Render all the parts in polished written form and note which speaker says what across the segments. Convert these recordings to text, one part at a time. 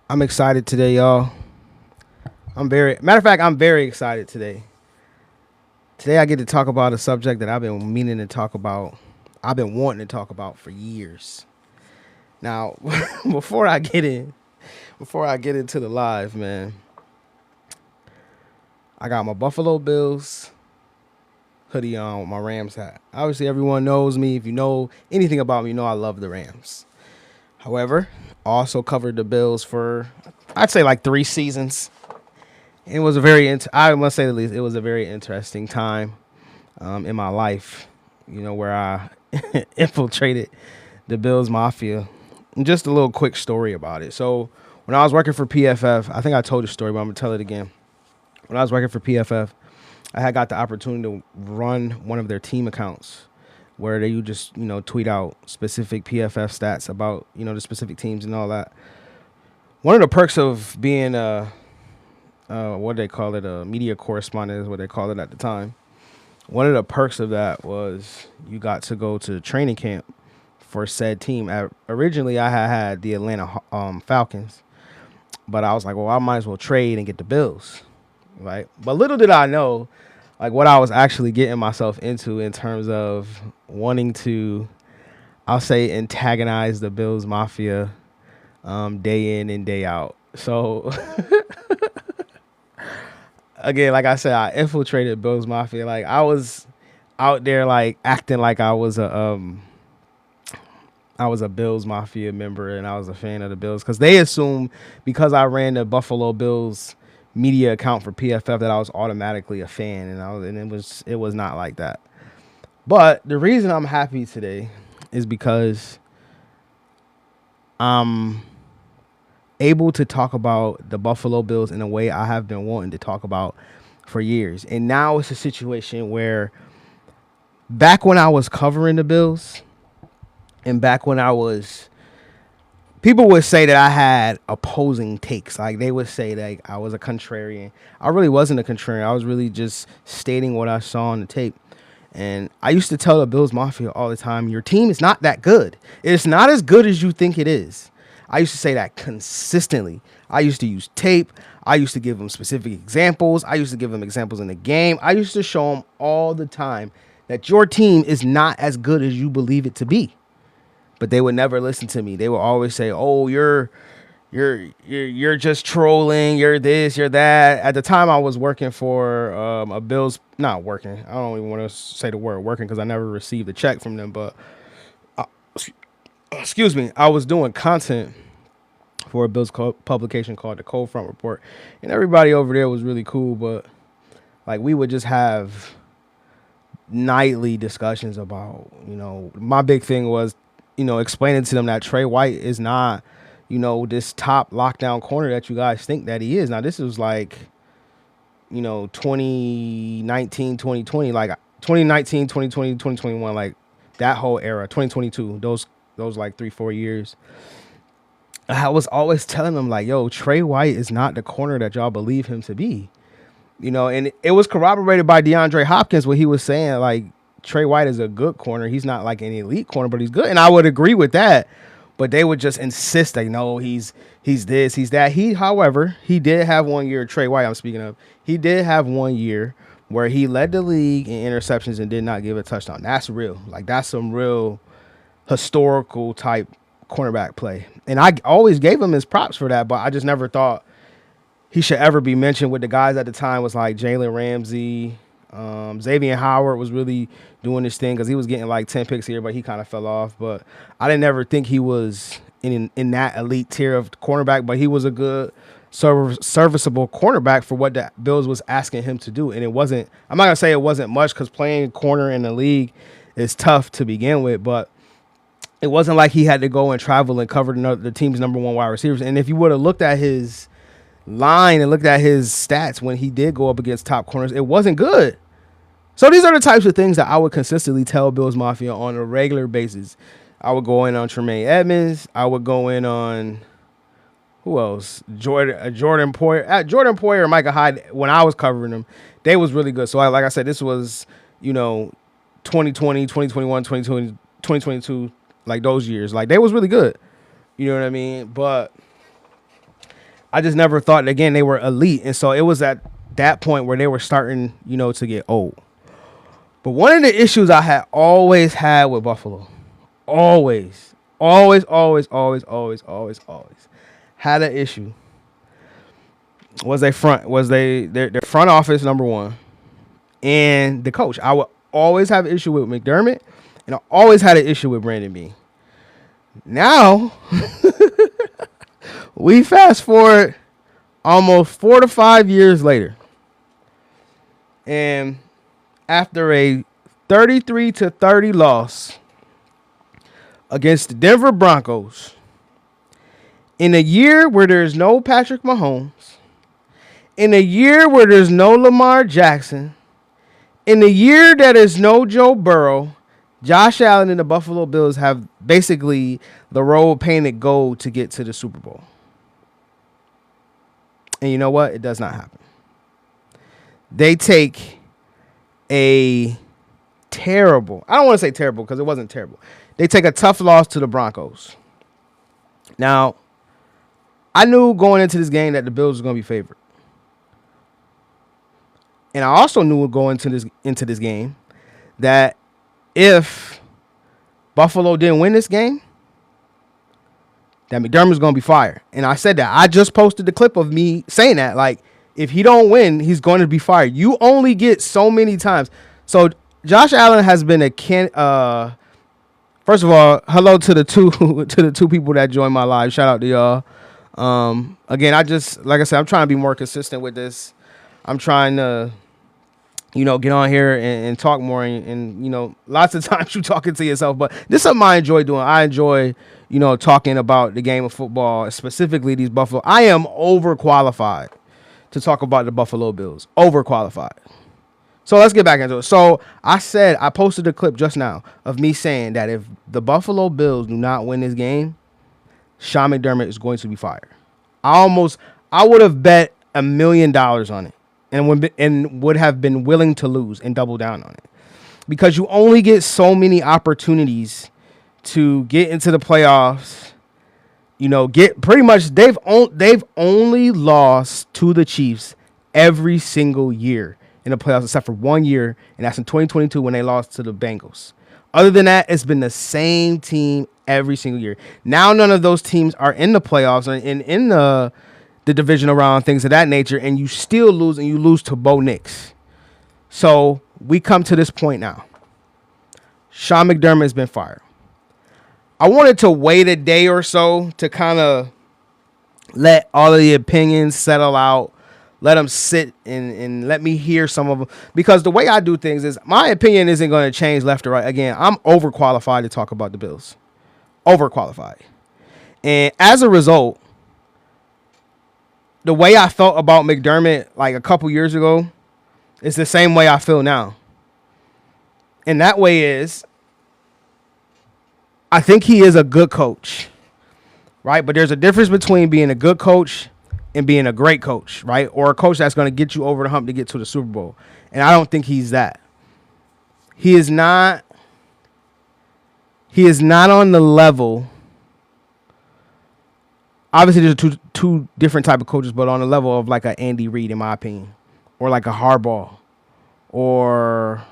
Speaker 1: I'm excited today, y'all. I'm very excited today. Today I get to talk about a subject that I've been meaning to talk about. I've been wanting to talk about for years. Now, before I get in, before I get into the live, man, I got my Buffalo Bills hoodie on with my Rams hat. Obviously, everyone knows me. If you know anything about me, you know I love the Rams. However, I also covered the Bills for I'd say like 3 seasons. It was a I must say the least, it was a very interesting time in my life, where I infiltrated the Bills Mafia. And just a little quick story about it. So, when I was working for PFF, I think I told the story, but I'm going to tell it again. When I was working for PFF, I had got the opportunity to run one of their team accounts where they would just, tweet out specific PFF stats about, the specific teams and all that. One of the perks of being what do they call it? A media correspondent is what they called it at the time. One of the perks of that was you got to go to training camp for said team. Originally, I had the Atlanta Falcons, but I was like, well, I might as well trade and get the Bills, right? But little did I know, like what I was actually getting myself into in terms of wanting to, I'll say, antagonize the Bills Mafia day in and day out. So again, like I said, I infiltrated Bills Mafia. Like I was out there, like acting like I was a Bills Mafia member and I was a fan of the Bills because they assumed because I ran the Buffalo Bills media account for PFF that I was automatically a fan, and it was not like that. But the reason I'm happy today is because I'm able to talk about the Buffalo Bills in a way I have been wanting to talk about for years. And now it's a situation where back when I was covering the Bills and back when people would say that I had opposing takes. Like they would say that I was a contrarian. I really wasn't a contrarian. I was really just stating what I saw on the tape. And I used to tell the Bills Mafia all the time, your team is not that good. It's not as good as you think it is. I used to say that consistently. I used to use tape. I used to give them specific examples. I used to give them examples in the game. I used to show them all the time that your team is not as good as you believe it to be. But they would never listen to me. They would always say, "Oh, you're just trolling. You're this, you're that." At the time, I was working for a Bills. Not working. I don't even want to say the word working because I never received a check from them. But excuse me, I was doing content for a Bills publication called the Cold Front Report, and everybody over there was really cool. But like we would just have nightly discussions about, my big thing was, explaining to them that Trey White is not, this top lockdown corner that you guys think that he is. Now, this was like, 2019, 2020, like 2019, 2020, 2021, like that whole era, 2022, those like 3-4 years. I was always telling them like, yo, Trey White is not the corner that y'all believe him to be. And it was corroborated by DeAndre Hopkins what he was saying, like Trey White is a good corner. He's not like an elite corner, but he's good. And I would agree with that. But they would just insist they know he's this, he's that. However, he did have 1 year, Trey White I'm speaking of, he did have 1 year where he led the league in interceptions and did not give a touchdown. That's real. Like that's some real historical type cornerback play. And I always gave him his props for that, but I just never thought he should ever be mentioned with the guys at the time was like Jalen Ramsey. Xavier Howard was really doing this thing because he was getting like 10 picks here, but he kind of fell off. But I didn't ever think he was in that elite tier of cornerback, but he was a good serviceable cornerback for what the Bills was asking him to do. And it wasn't, I'm not going to say it wasn't much because playing corner in the league is tough to begin with, but it wasn't like he had to go and travel and cover the team's number one wide receivers. And if you would have looked at his line and looked at his stats when he did go up against top corners, it wasn't good. So these are the types of things that I would consistently tell Bills Mafia on a regular basis. I would go in on Tremaine Edmonds. I would go in on who else? Jordan Poyer. Jordan Poyer and Micah Hyde, when I was covering them, they was really good. So like I said, this was, 2020, 2021, 2020, 2022, like those years. Like they was really good. You know what I mean? But I just never thought again they were elite, and so it was at that point where they were starting, to get old. But one of the issues I had always had with Buffalo, always, always, always, always, always, always, always had an issue was their front office, number one, and the coach. I would always have an issue with McDermott, and I always had an issue with Brandon Beane. Now, we fast forward almost 4 to 5 years later, and after a 33-30 loss against the Denver Broncos, in a year where there's no Patrick Mahomes, in a year where there's no Lamar Jackson, in a year that is no Joe Burrow, Josh Allen and the Buffalo Bills have basically the road painted gold to get to the Super Bowl. And you know what? It does not happen. They take a terrible, I don't want to say terrible because it wasn't terrible. They take a tough loss to the Broncos. Now, I knew going into this game that the Bills were going to be favored. And I also knew going into this game that if Buffalo didn't win this game, that McDermott was going to be fired. And I said that. I just posted the clip of me saying that. Like, if he don't win, he's going to be fired. You only get so many times. So Josh Allen has been first of all, hello to the two people that joined my live. Shout out to y'all. Again, like I said, I'm trying to be more consistent with this. I'm trying to, get on here and talk more. And, lots of times you talking to yourself. But this is something I enjoy doing. I enjoy, talking about the game of football, specifically these Buffalo. I am overqualified to talk about the Buffalo Bills. Overqualified. So let's get back into it. So I posted a clip just now of me saying that if the Buffalo Bills do not win this game, Sean McDermott is going to be fired. I would have bet $1 million on it. And would have been willing to lose and double down on it, because you only get so many opportunities to get into the playoffs. Get pretty much they've only lost to the Chiefs every single year in the playoffs except for 1 year, and that's in 2022 when they lost to the Bengals. Other than that, it's been the same team every single year. Now none of those teams are in the playoffs and in the division around, things of that nature, and you still lose, and you lose to Bo Nix. So we come to this point now. Sean McDermott has been fired. I wanted to wait a day or so to kind of let all of the opinions settle out, let them sit and let me hear some of them, because the way I do things is my opinion isn't going to change left or right. Again, I'm overqualified to talk about the Bills. Overqualified. And as a result, the way I felt about McDermott like a couple years ago is the same way I feel now. And that way is, I think he is a good coach, right? But there's a difference between being a good coach and being a great coach, right? Or a coach that's going to get you over the hump to get to the Super Bowl. And I don't think he's that. He is not on the level. Obviously, there's two different type of coaches, but on the level of like a Andy Reid, in my opinion, or like a Harbaugh, or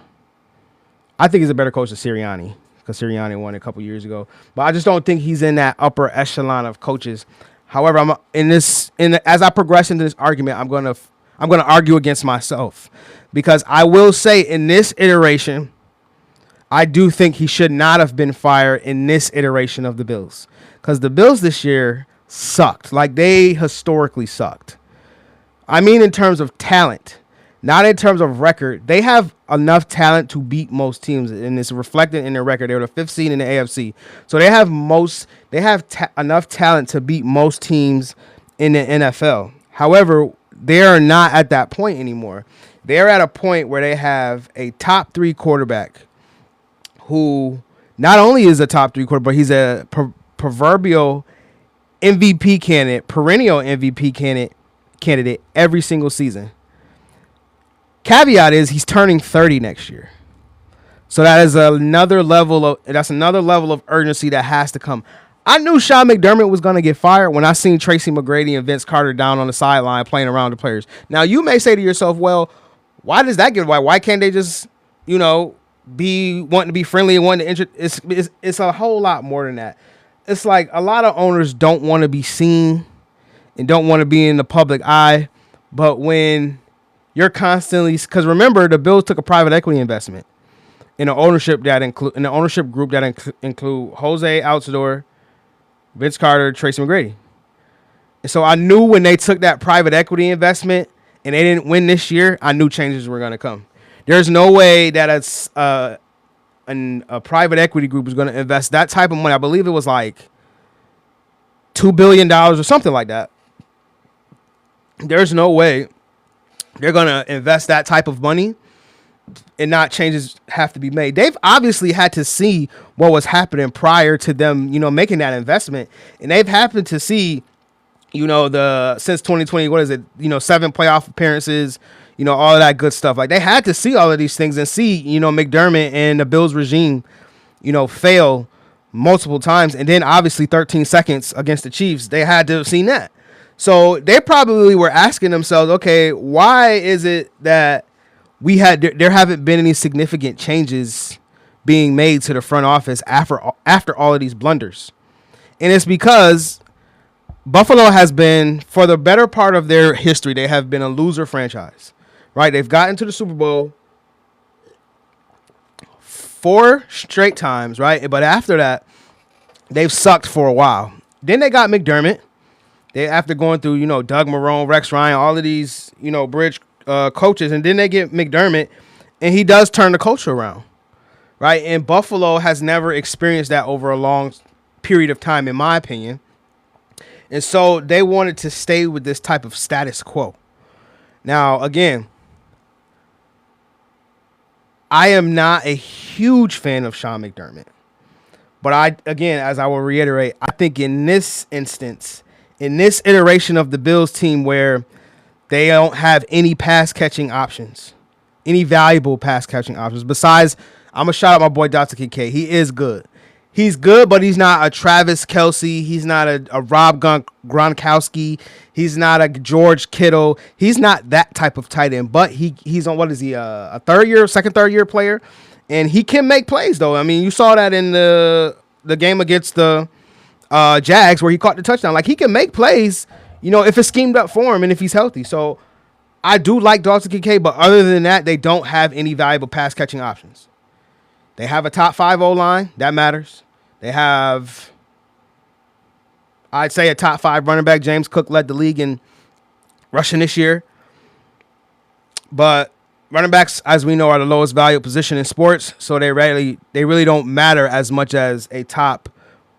Speaker 1: I think he's a better coach than Sirianni, because Sirianni won a couple years ago. But I just don't think he's in that upper echelon of coaches. However, as I progress into this argument, I'm gonna argue against myself, because I will say in this iteration, I do think he should not have been fired in this iteration of the Bills, because the Bills this year sucked. Like, they historically sucked. I mean, in terms of talent, not in terms of record. They have enough talent to beat most teams, and it's reflected in their record. They were the 5th seed in the AFC, so they have enough talent to beat most teams in the NFL. However, they are not at that point anymore. They're at a point where they have a top 3 quarterback who not only is a top 3 quarterback, but he's a proverbial MVP candidate, perennial MVP candidate every single season. Caveat is he's turning 30 next year. So that is another level of urgency that has to come. I knew Sean McDermott was going to get fired when I seen Tracy McGrady and Vince Carter down on the sideline playing around the players. Now, you may say to yourself, well, why does that get? Why can't they just, be wanting to be friendly and wanting to it's a whole lot more than that. It's like a lot of owners don't want to be seen and don't want to be in the public eye. But when you're constantly, because remember, the Bills took a private equity investment in an ownership group that include Jose Altidore, Vince Carter, Tracy McGrady. And so I knew when they took that private equity investment and they didn't win this year, I knew changes were going to come. There's no way that a private equity group is going to invest that type of money. I believe it was like $2 billion or something like that. There's no way they're going to invest that type of money and not changes have to be made. They've obviously had to see what was happening prior to them, making that investment. And they've happened to see, since 2020, 7 playoff appearances, all of that good stuff. Like, they had to see all of these things and see, McDermott and the Bills regime, fail multiple times. And then obviously 13 seconds against the Chiefs, they had to have seen that. So they probably were asking themselves, okay, why is it that there haven't been any significant changes being made to the front office after all of these blunders? And it's because Buffalo has been, for the better part of their history, they have been a loser franchise, right? They've gotten to the Super Bowl 4 straight times, right? But after that, they've sucked for a while. Then they got McDermott. After going through, Doug Marrone, Rex Ryan, all of these, bridge coaches, and then they get McDermott, and he does turn the culture around, right? And Buffalo has never experienced that over a long period of time, in my opinion. And so they wanted to stay with this type of status quo. Now, again, I am not a huge fan of Sean McDermott. But as I will reiterate, I think in this instance, in this iteration of the Bills team where they don't have any pass catching options, any valuable pass catching options, besides, I'm going to shout out my boy Dr. Kincaid. He is good. He's good, but he's not a Travis Kelce. He's not a Rob Gronkowski. He's not a George Kittle. He's not that type of tight end, but he's on, a third year player, and he can make plays, though. I mean, you saw that in the game against the Jags where he caught the touchdown. Like, he can make plays, if it's schemed up for him and if he's healthy. So I do like Dalton Kincaid, but other than that, they don't have any valuable pass catching options. They have a top 5 O-line. That matters. They have, I'd say, a top 5 running back. James Cook led the league in rushing this year. But running backs, as we know, are the lowest valued position in sports, so they really don't matter as much as a top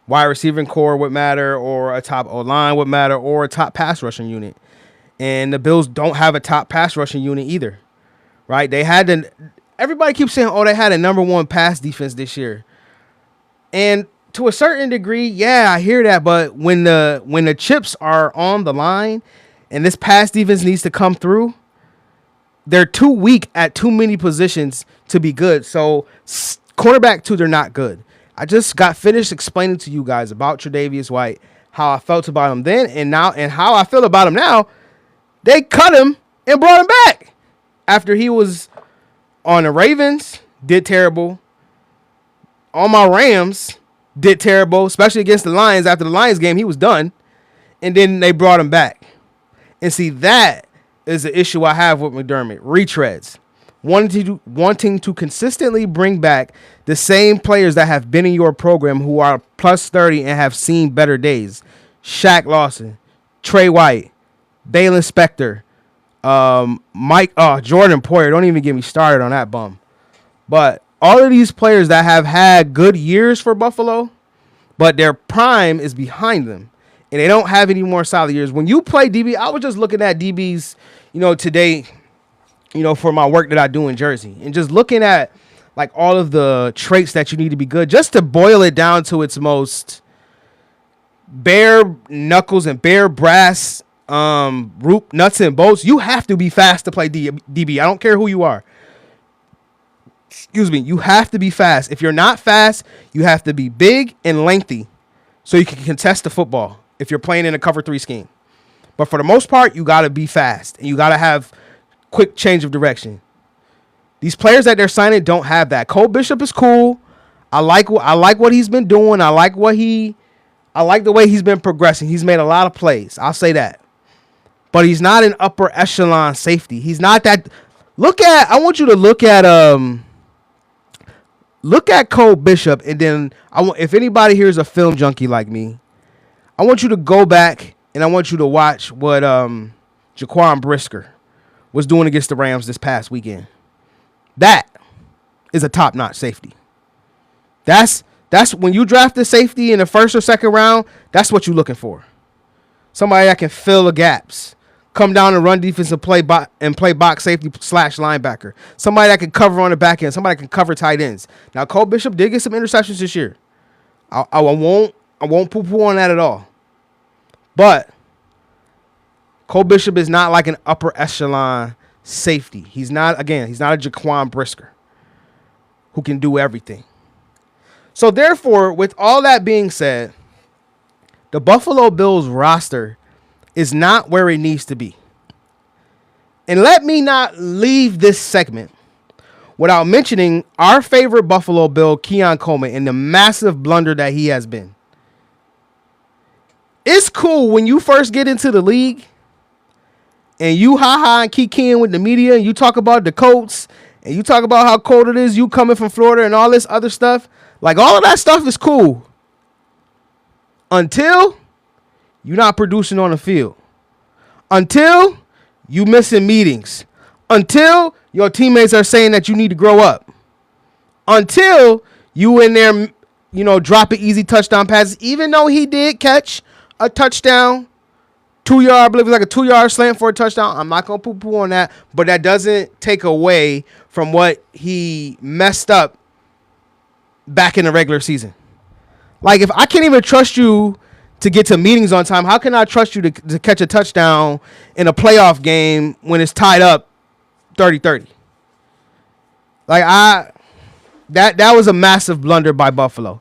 Speaker 1: wide receiving core would matter, or a top O-line would matter, or a top pass rushing unit. And the Bills don't have a top pass rushing unit either, right? Everybody keeps saying, they had a number 1 pass defense this year. And to a certain degree, yeah, I hear that. But when the chips are on the line and this pass defense needs to come through, they're too weak at too many positions to be good. So cornerback 2, they're not good. I just got finished explaining to you guys about Tre'Davious White, how I felt about him then and now, and how I feel about him now. They cut him and brought him back after he was on the Ravens, did terrible. On my Rams, did terrible, especially against the Lions. After the Lions game, he was done. And then they brought him back. And see, that is the issue I have with McDermott. Retreads. Wanting to consistently bring back the same players that have been in your program who are plus 30 and have seen better days. Shaq Lawson, Trey White, Dalen Spector, Jordan Poyer. Don't even get me started on that bum. But all of these players that have had good years for Buffalo, but their prime is behind them, and they don't have any more solid years. When you play DB, I was just looking at DBs, today, for my work that I do in Jersey, and just looking at like all of the traits that you need to be good, just to boil it down to its most bare knuckles and bare brass, root nuts and bolts. You have to be fast to play DB. I don't care who you are. You have to be fast. If you're not fast, you have to be big and lengthy so you can contest the football if you're playing in a cover 3 scheme. But for the most part, you got to be fast and you got to have quick change of direction. These players that they're signing don't have that. Cole Bishop is cool. I like what he's been doing. I like the way he's been progressing. He's made a lot of plays. I'll say that. But he's not an upper echelon safety. He's not that. I want you to look at Cole Bishop, and then if anybody here is a film junkie like me, I want you to go back and I want you to watch what Jaquan Brisker was doing against the Rams this past weekend. That is a top-notch safety. That's when you draft a safety in the first or second round, that's what you're looking for. Somebody that can fill the gaps, come down and run defense and play box safety / linebacker. Somebody that can cover on the back end. Somebody that can cover tight ends. Now, Cole Bishop did get some interceptions this year. I won't poo-poo on that at all. But Cole Bishop is not like an upper echelon safety. He's not a Jaquan Brisker who can do everything. So therefore, with all that being said, the Buffalo Bills roster is not where it needs to be. And let me not leave this segment without mentioning our favorite Buffalo Bill, Keon Coleman, and the massive blunder that he has been. It's cool when you first get into the league and you ha-ha and kicking with the media and you talk about the Colts and you talk about how cold it is, you coming from Florida and all this other stuff. Like, all of that stuff is cool until you're not producing on the field, until you missing meetings, until your teammates are saying that you need to grow up, until you in there, dropping easy touchdown passes, even though he did catch a touchdown, 2 yard, I believe it was like a 2-yard slant for a touchdown. I'm not going to poo-poo on that, but that doesn't take away from what he messed up back in the regular season. Like, if I can't even trust you to get to meetings on time, how can I trust you to catch a touchdown in a playoff game when it's tied up 30-30? Like, that was a massive blunder by Buffalo.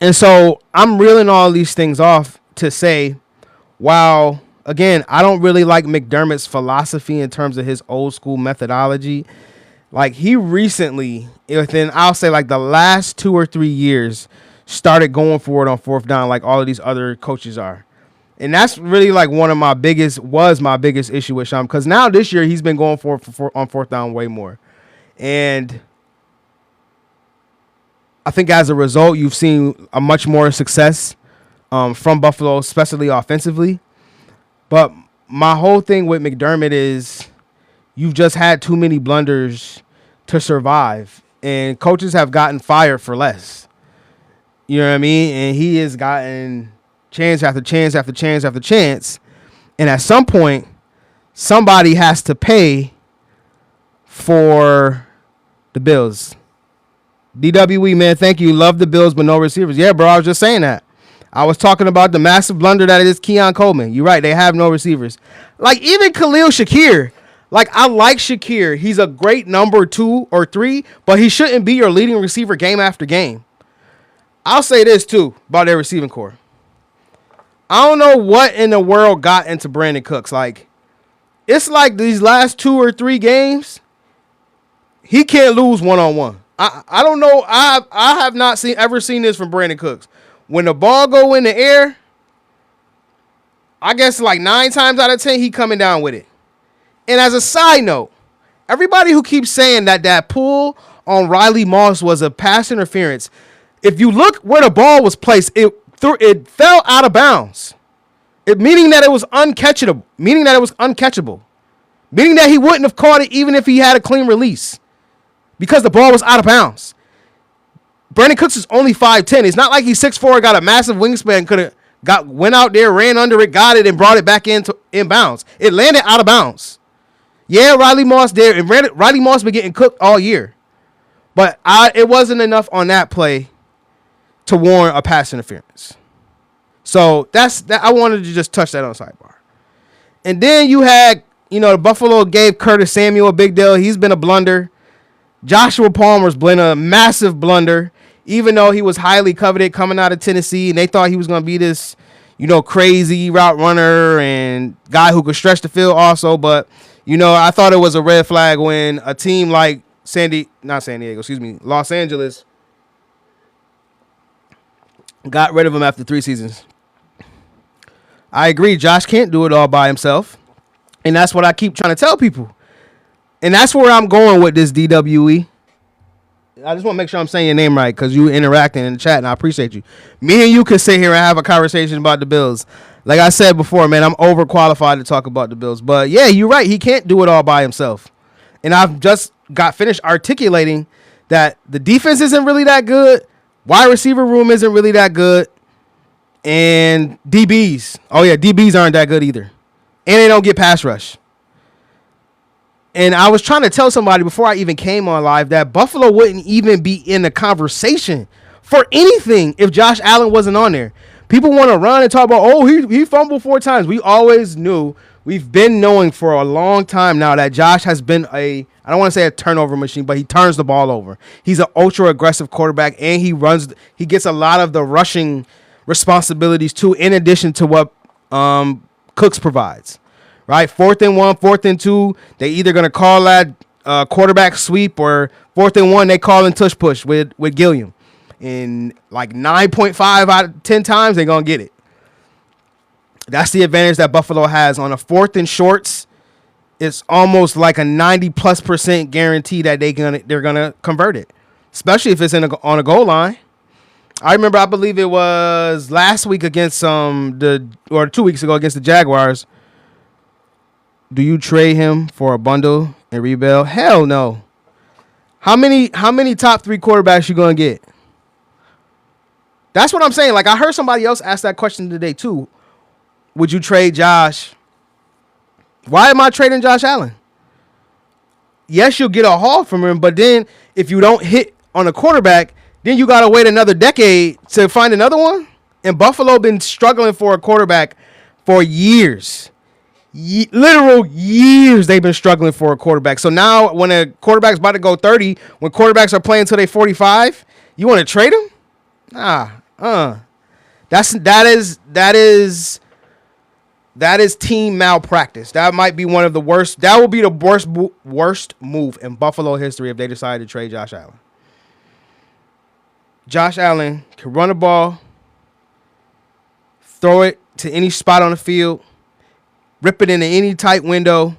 Speaker 1: And so I'm reeling all these things off to say, while, again, I don't really like McDermott's philosophy in terms of his old school methodology. Like, he recently, within, I'll say, like the last 2 or 3 years, started going for it on fourth down like all of these other coaches are. And that's really like my biggest issue with Sean, because now this year he's been going for on fourth down way more. And I think as a result, you've seen a much more success from Buffalo, especially offensively. But my whole thing with McDermott is you've just had too many blunders to survive, and coaches have gotten fired for less. You know what I mean? And he has gotten chance after chance after chance after chance. And at some point, somebody has to pay for the Bills. DWE, man, thank you. Love the Bills, but no receivers. Yeah, bro, I was just saying that. I was talking about the massive blunder that is Keon Coleman. You're right. They have no receivers. Like, even Khalil Shakir. Like, I like Shakir. He's a great number 2 or 3, but he shouldn't be your leading receiver game after game. I'll say this, too, about their receiving core. I don't know what in the world got into Brandon Cooks. Like, it's like these last 2 or 3 games, he can't lose one-on-one. I don't know. I have not ever seen this from Brandon Cooks. When the ball go in the air, I guess like 9 times out of 10, he coming down with it. And as a side note, everybody who keeps saying that pull on Riley Moss was a pass interference, if you look where the ball was placed, it fell out of bounds. Meaning that it was uncatchable. Meaning that he wouldn't have caught it even if he had a clean release, because the ball was out of bounds. Brandon Cooks is only 5'10". It's not like he's 6'4", got a massive wingspan, went out there, ran under it, got it, and brought it back in bounds. It landed out of bounds. Yeah, Riley Moss did, and Riley Moss been getting cooked all year. But it wasn't enough on that play to warrant a pass interference. So that's that. I wanted to just touch that on the sidebar. And then you had, the Buffalo gave Curtis Samuel a big deal. He's been a blunder. Joshua Palmer's been a massive blunder. even though he was highly coveted coming out of Tennessee, and they thought he was going to be this, crazy route runner and guy who could stretch the field also. But, I thought it was a red flag when a team like Los Angeles got rid of him after 3 seasons. I agree. Josh can't do it all by himself. And that's what I keep trying to tell people. And that's where I'm going with this DWE. I just want to make sure I'm saying your name right because you interacting in the chat, and I appreciate you. Me and you can sit here and have a conversation about the Bills. Like I said before, man, I'm overqualified to talk about the Bills. But, yeah, you're right. He can't do it all by himself. And I've just got finished articulating that the defense isn't really that good. Wide receiver room isn't really that good. And DBs. Oh, yeah, DBs aren't that good either. And they don't get pass rush. And I was trying to tell somebody before I even came on live that Buffalo wouldn't even be in the conversation for anything if Josh Allen wasn't on there. People want to run and talk about, oh, he fumbled 4 times. We always knew, we've been knowing for a long time now that Josh has been I don't want to say a turnover machine, but he turns the ball over. He's an ultra aggressive quarterback, and he gets a lot of the rushing responsibilities too, in addition to what Cooks provides. Right, 4th and 1, 4th and 2. They either gonna call that quarterback sweep, or 4th and 1 they call in tush push with Gilliam. And like 9.5 out of 10 times they're gonna get it. That's the advantage that Buffalo has on a 4th and shorts. It's almost like a 90+% guarantee that they're gonna convert it, especially if it's on a goal line. I remember, I believe it was last week against 2 weeks ago against the Jaguars. Do you trade him for a bundle and rebuild? Hell no. How many top 3 quarterbacks you gonna get? That's what I'm saying. Like, I heard somebody else ask that question today too. Would you trade Josh? Why am I trading Josh Allen? Yes, you'll get a haul from him, but then if you don't hit on a quarterback, then you gotta wait another decade to find another one. And Buffalo been struggling for a quarterback for years. Literal years they've been struggling for a quarterback. So now when a quarterback's about to go 30, when quarterbacks are playing until they 45, you want to trade them? That is team malpractice. That might be one of the worst. That will be the worst move in Buffalo history if they decide to trade Josh Allen. Josh Allen can run the ball, throw it to any spot on the field, rip it into any tight window,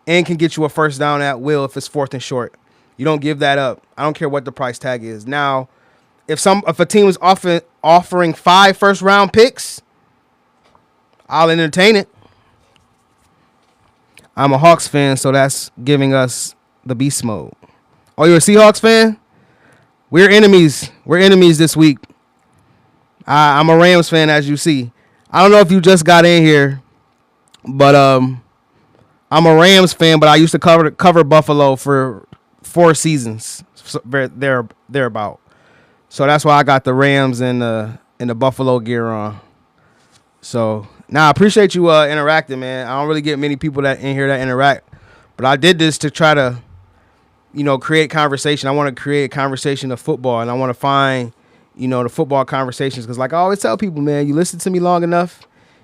Speaker 1: and can get you a first down at will if it's 4th and short. You don't give that up. I don't care what the price tag is. Now, if a team is offering 5 first-round picks, I'll entertain it. I'm a Hawks fan, so that's giving us the beast mode. Oh, you're a Seahawks fan? We're enemies. We're enemies this week. I'm a Rams fan, as you see. I don't know if you just got in here, but I'm a Rams fan, but I used to cover Buffalo for 4 seasons, thereabout. So that's why I got the Rams and the Buffalo gear on. So now I appreciate you interacting, man. I don't really get many people that in here that interact, but I did this to try to, create conversation. I want to create a conversation of football, and I want to find, the football conversations, because like I always tell people, man, you listen to me long enough,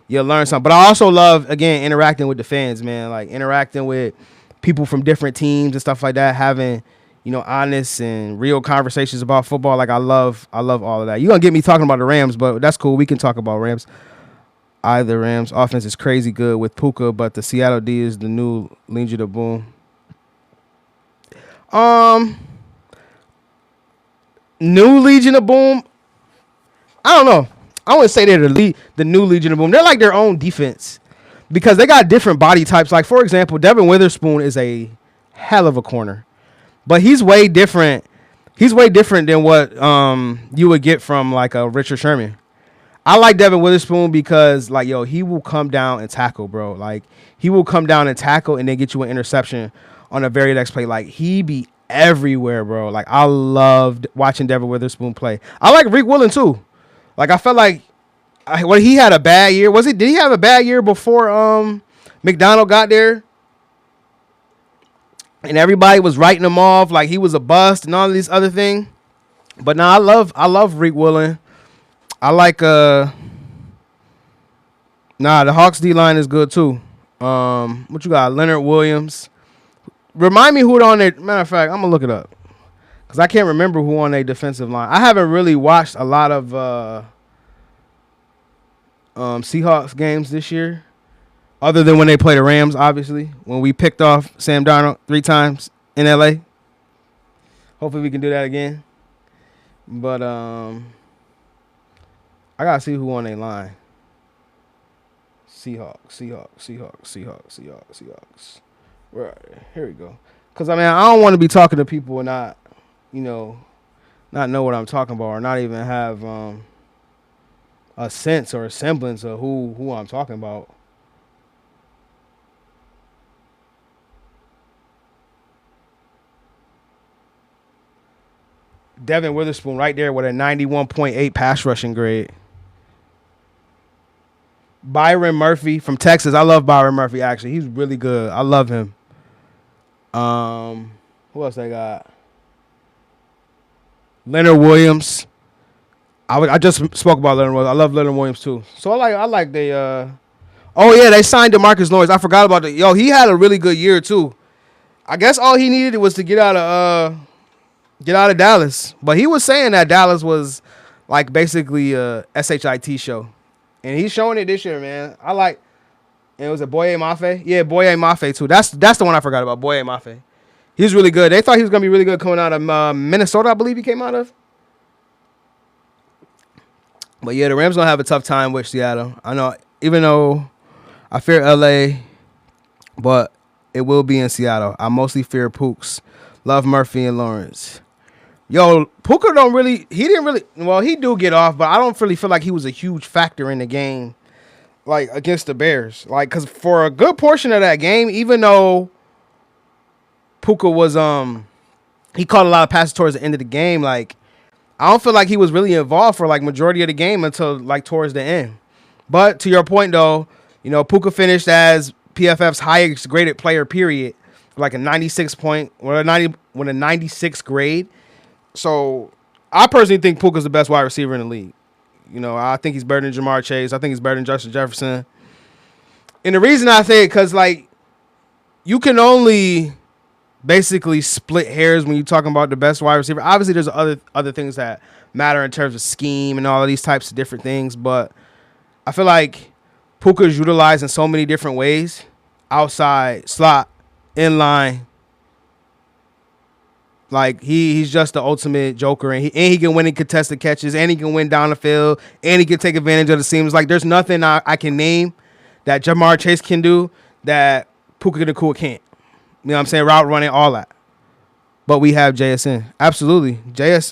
Speaker 1: you'll learn something. But I also love, again, interacting with the fans, man, like interacting with people from different teams and stuff like that, having, honest and real conversations about football. Like I love all of that. You're going to get me talking about the Rams, but that's cool. We can talk about Rams. The Rams offense is crazy good with Puka, but the Seattle D is the new Legion of Boom. New Legion of Boom. I don't know. I wouldn't say they're the new Legion of Boom. They're like their own defense because they got different body types. Like, for example, Devin Witherspoon is a hell of a corner, but he's way different. He's way different than what you would get from like a Richard Sherman. I like Devin Witherspoon because, like, he will come down and tackle, bro. Like, he will come down and tackle and then get you an interception on the very next play. Like, he be everywhere, bro. Like, I loved watching Devin Witherspoon play. I like Rick Willen, too. Like, I felt like when he had a bad year. Did he have a bad year before McDonald got there? And everybody was writing him off like he was a bust and all of these other things. But now I love Reek Willing. I like the Hawks D line is good too. What you got? Leonard Williams. Remind me who on there. Matter of fact, I'm gonna look it up because I can't remember who on their defensive line. I haven't really watched a lot of Seahawks games this year, other than when they play the Rams. Obviously, when we picked off Sam Darnold 3 times in LA. Hopefully, we can do that again. But I gotta see who on their line. Seahawks. Right, here we go. Because, I mean, I don't want to be talking to people and not, not know what I'm talking about or not even have a sense or a semblance of who I'm talking about. Devin Witherspoon right there with a 91.8 pass rushing grade. Byron Murphy from Texas. I love Byron Murphy, actually. He's really good. I love him. Who else they got? Leonard Williams. I just spoke about Leonard Williams. I love Leonard Williams too. So I like they oh yeah, they signed DeMarcus Lawrence. I forgot about that. Yo, he had a really good year too. I guess all he needed was to get out of Dallas. But he was saying that Dallas was like basically a SHIT show. And he's showing it this year, man. I like. And it was a Boye Mafe. Yeah, Boye Mafe too. That's the one I forgot about. Boye Mafe. He's really good. They thought he was gonna be really good coming out of Minnesota. I believe he came out of. But yeah, the Rams gonna have a tough time with Seattle. I know, even though I fear LA, but it will be in Seattle. I mostly fear Pooks. Love Murphy and Lawrence. Yo, Puka he do get off, but I don't really feel like he was a huge factor in the game, like against the Bears. Like, cause for a good portion of that game, even though Puka was he caught a lot of passes towards the end of the game, like I don't feel like he was really involved for like majority of the game until like towards the end. But to your point though, Puka finished as PFF's highest graded player period, like a 96 with a 96 grade. So I personally think Puka's the best wide receiver in the league. I think he's better than Jamar Chase. I think he's better than Justin Jefferson. And the reason I say it, because like you can only basically split hairs when you're talking about the best wide receiver. Obviously, there's other things that matter in terms of scheme and all of these types of different things. But I feel like Puka is utilized in so many different ways: outside, slot, inline. Like he's just the ultimate joker, and he can win in contested catches, and he can win down the field, and he can take advantage of the seams. Like there's nothing I can name that Jamar Chase can do that Puka Nacua can't. You know what I'm saying? Route running, all that. But we have JSN. Absolutely.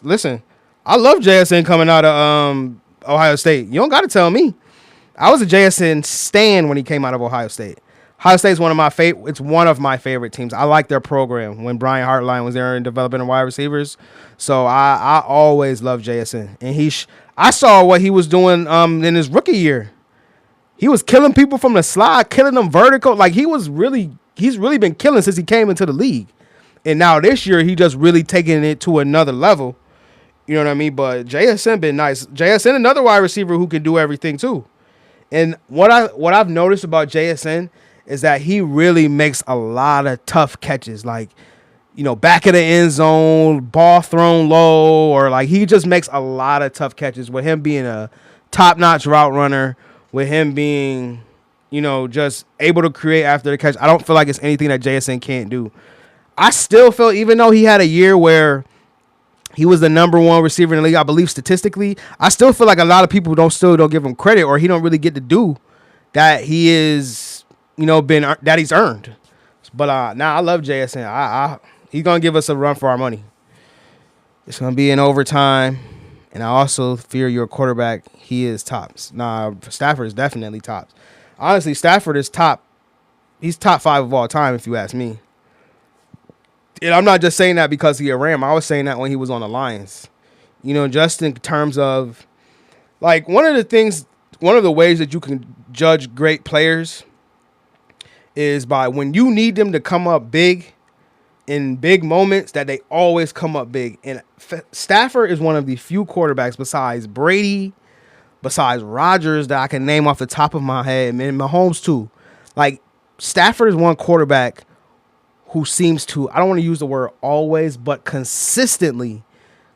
Speaker 1: Listen, I love JSN coming out of Ohio State. You don't got to tell me. I was a JSN stan when he came out of Ohio State. Ohio State is one of my favorite teams. I like their program when Brian Hartline was there and developing wide receivers. So I always loved JSN. And I saw what he was doing in his rookie year. He was killing people from the slide, killing them vertical. Like he's really been killing since he came into the league. And now this year he just really taking it to another level. You know what I mean? But JSN been nice. JSN another wide receiver who can do everything too. And what I've noticed about JSN is that he really makes a lot of tough catches, like, back of the end zone, ball thrown low, or like he just makes a lot of tough catches with him being a top-notch route runner, with him being, just able to create after the catch. I don't feel like it's anything that JSN can't do. I still feel, even though he had a year where he was the number one receiver in the league, I believe statistically, I still feel like a lot of people don't give him credit, or he don't really get to do that he is, that he's earned. But I love JSN. He's gonna give us a run for our money. It's gonna be in overtime, and I also fear your quarterback. He is tops. Stafford is definitely tops. Honestly, Stafford is top. He's top 5 of all time, if you ask me. And I'm not just saying that because he's a Ram. I was saying that when he was on the Lions. Just in terms of, like, one of the ways that you can judge great players is by when you need them to come up big, in big moments that they always come up big. And Stafford is one of the few quarterbacks besides Brady, besides Rodgers, that I can name off the top of my head, and Mahomes too. Like, Stafford is one quarterback who seems to, I don't want to use the word always, but consistently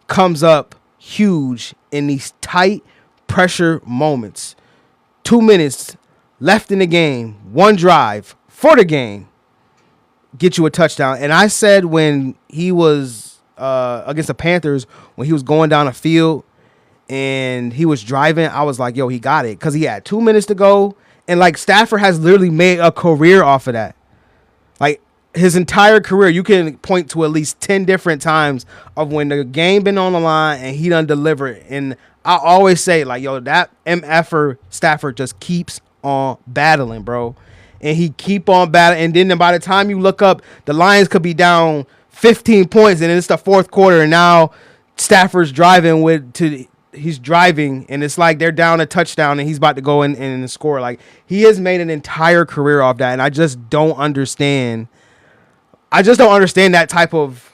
Speaker 1: comes up huge in these tight pressure moments. 2 minutes left in the game, one drive for the game, get you a touchdown. And I said when he was against the Panthers, when he was going down the field and he was driving, I was like, yo, he got it. Because he had 2 minutes to go. And, like, Stafford has literally made a career off of that. Like, his entire career, you can point to at least 10 different times of when the game been on the line and he done delivered. And I always say, like, yo, that MFer Stafford just keeps on battling, bro. And he keep on battling. And then by the time you look up, the Lions could be down 15 points, and it's the fourth quarter, and now Stafford's driving he's driving, and it's like they're down a touchdown, and he's about to go in and score. Like, he has made an entire career off that, and I just don't understand. I just don't understand that type of,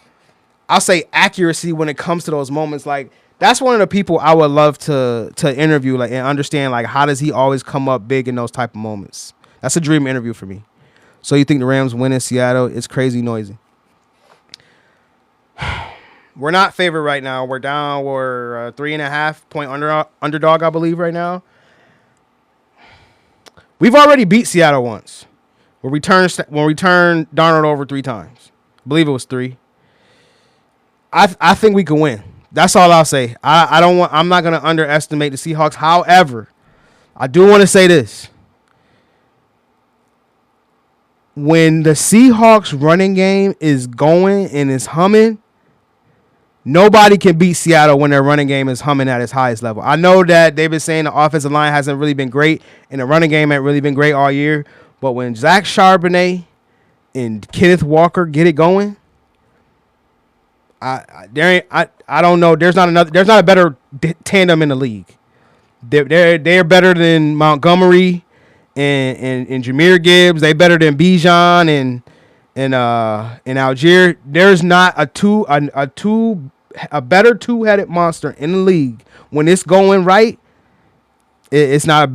Speaker 1: I'll say, accuracy when it comes to those moments. Like, that's one of the people I would love to interview, like, and understand, like, how does he always come up big in those type of moments? That's a dream interview for me. So you think the Rams win in Seattle? It's crazy noisy. We're not favored right now. We're down. We're 3.5 point underdog, I believe, right now. We've already beat Seattle once. When we turned Darnold over 3 times. I believe it was 3. I think we can win. That's all I'll say. I'm not gonna underestimate the Seahawks. However, I do want to say this. When the Seahawks running game is going and is humming, nobody can beat Seattle when their running game is humming at its highest level. I know that they've been saying the offensive line hasn't really been great and the running game ain't really been great all year. But when Zach Charbonnet and Kenneth Walker get it going, I don't know. There's not a better tandem in the league. They're better than Montgomery and Jahmyr Gibbs. They better than Bijan and Algier. There's not a better two-headed monster in the league. When it's going right, it's not a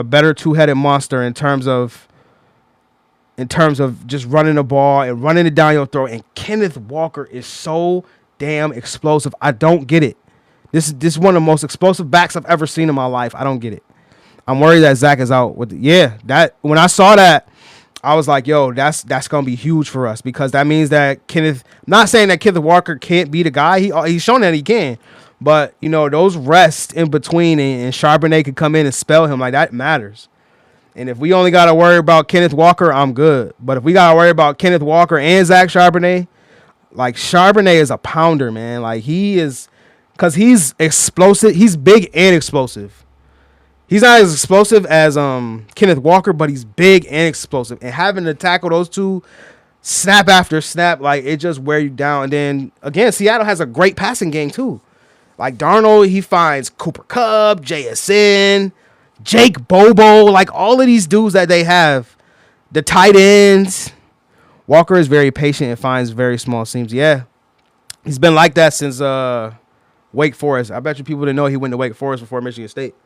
Speaker 1: better two-headed monster in terms of just running the ball and running it down your throat. And Kenneth Walker is so damn explosive. I don't get it. This is one of the most explosive backs I've ever seen in my life. I don't get it. I'm worried that Zach is out. When I saw that, I was like, yo, that's gonna be huge for us, because that means that Kenneth. I'm not saying that Kenneth Walker can't be the guy. He's shown that he can, but you know, those rests in between and Charbonnet could come in and spell him, like, that matters. And if we only gotta worry about Kenneth Walker, I'm good. But if we gotta worry about Kenneth Walker and Zach Charbonnet, like, Charbonnet is a pounder, man. Like, he is, because he's explosive. He's big and explosive. He's not as explosive as Kenneth Walker, but he's big and explosive. And having to tackle those two snap after snap, like, it just wear you down. And then, again, Seattle has a great passing game, too. Like, Darnold, he finds Cooper Kupp, JSN, Jake Bobo, like, all of these dudes that they have. The tight ends. Walker is very patient and finds very small seams. Yeah, he's been like that since Wake Forest. I bet you people didn't know he went to Wake Forest before Michigan State.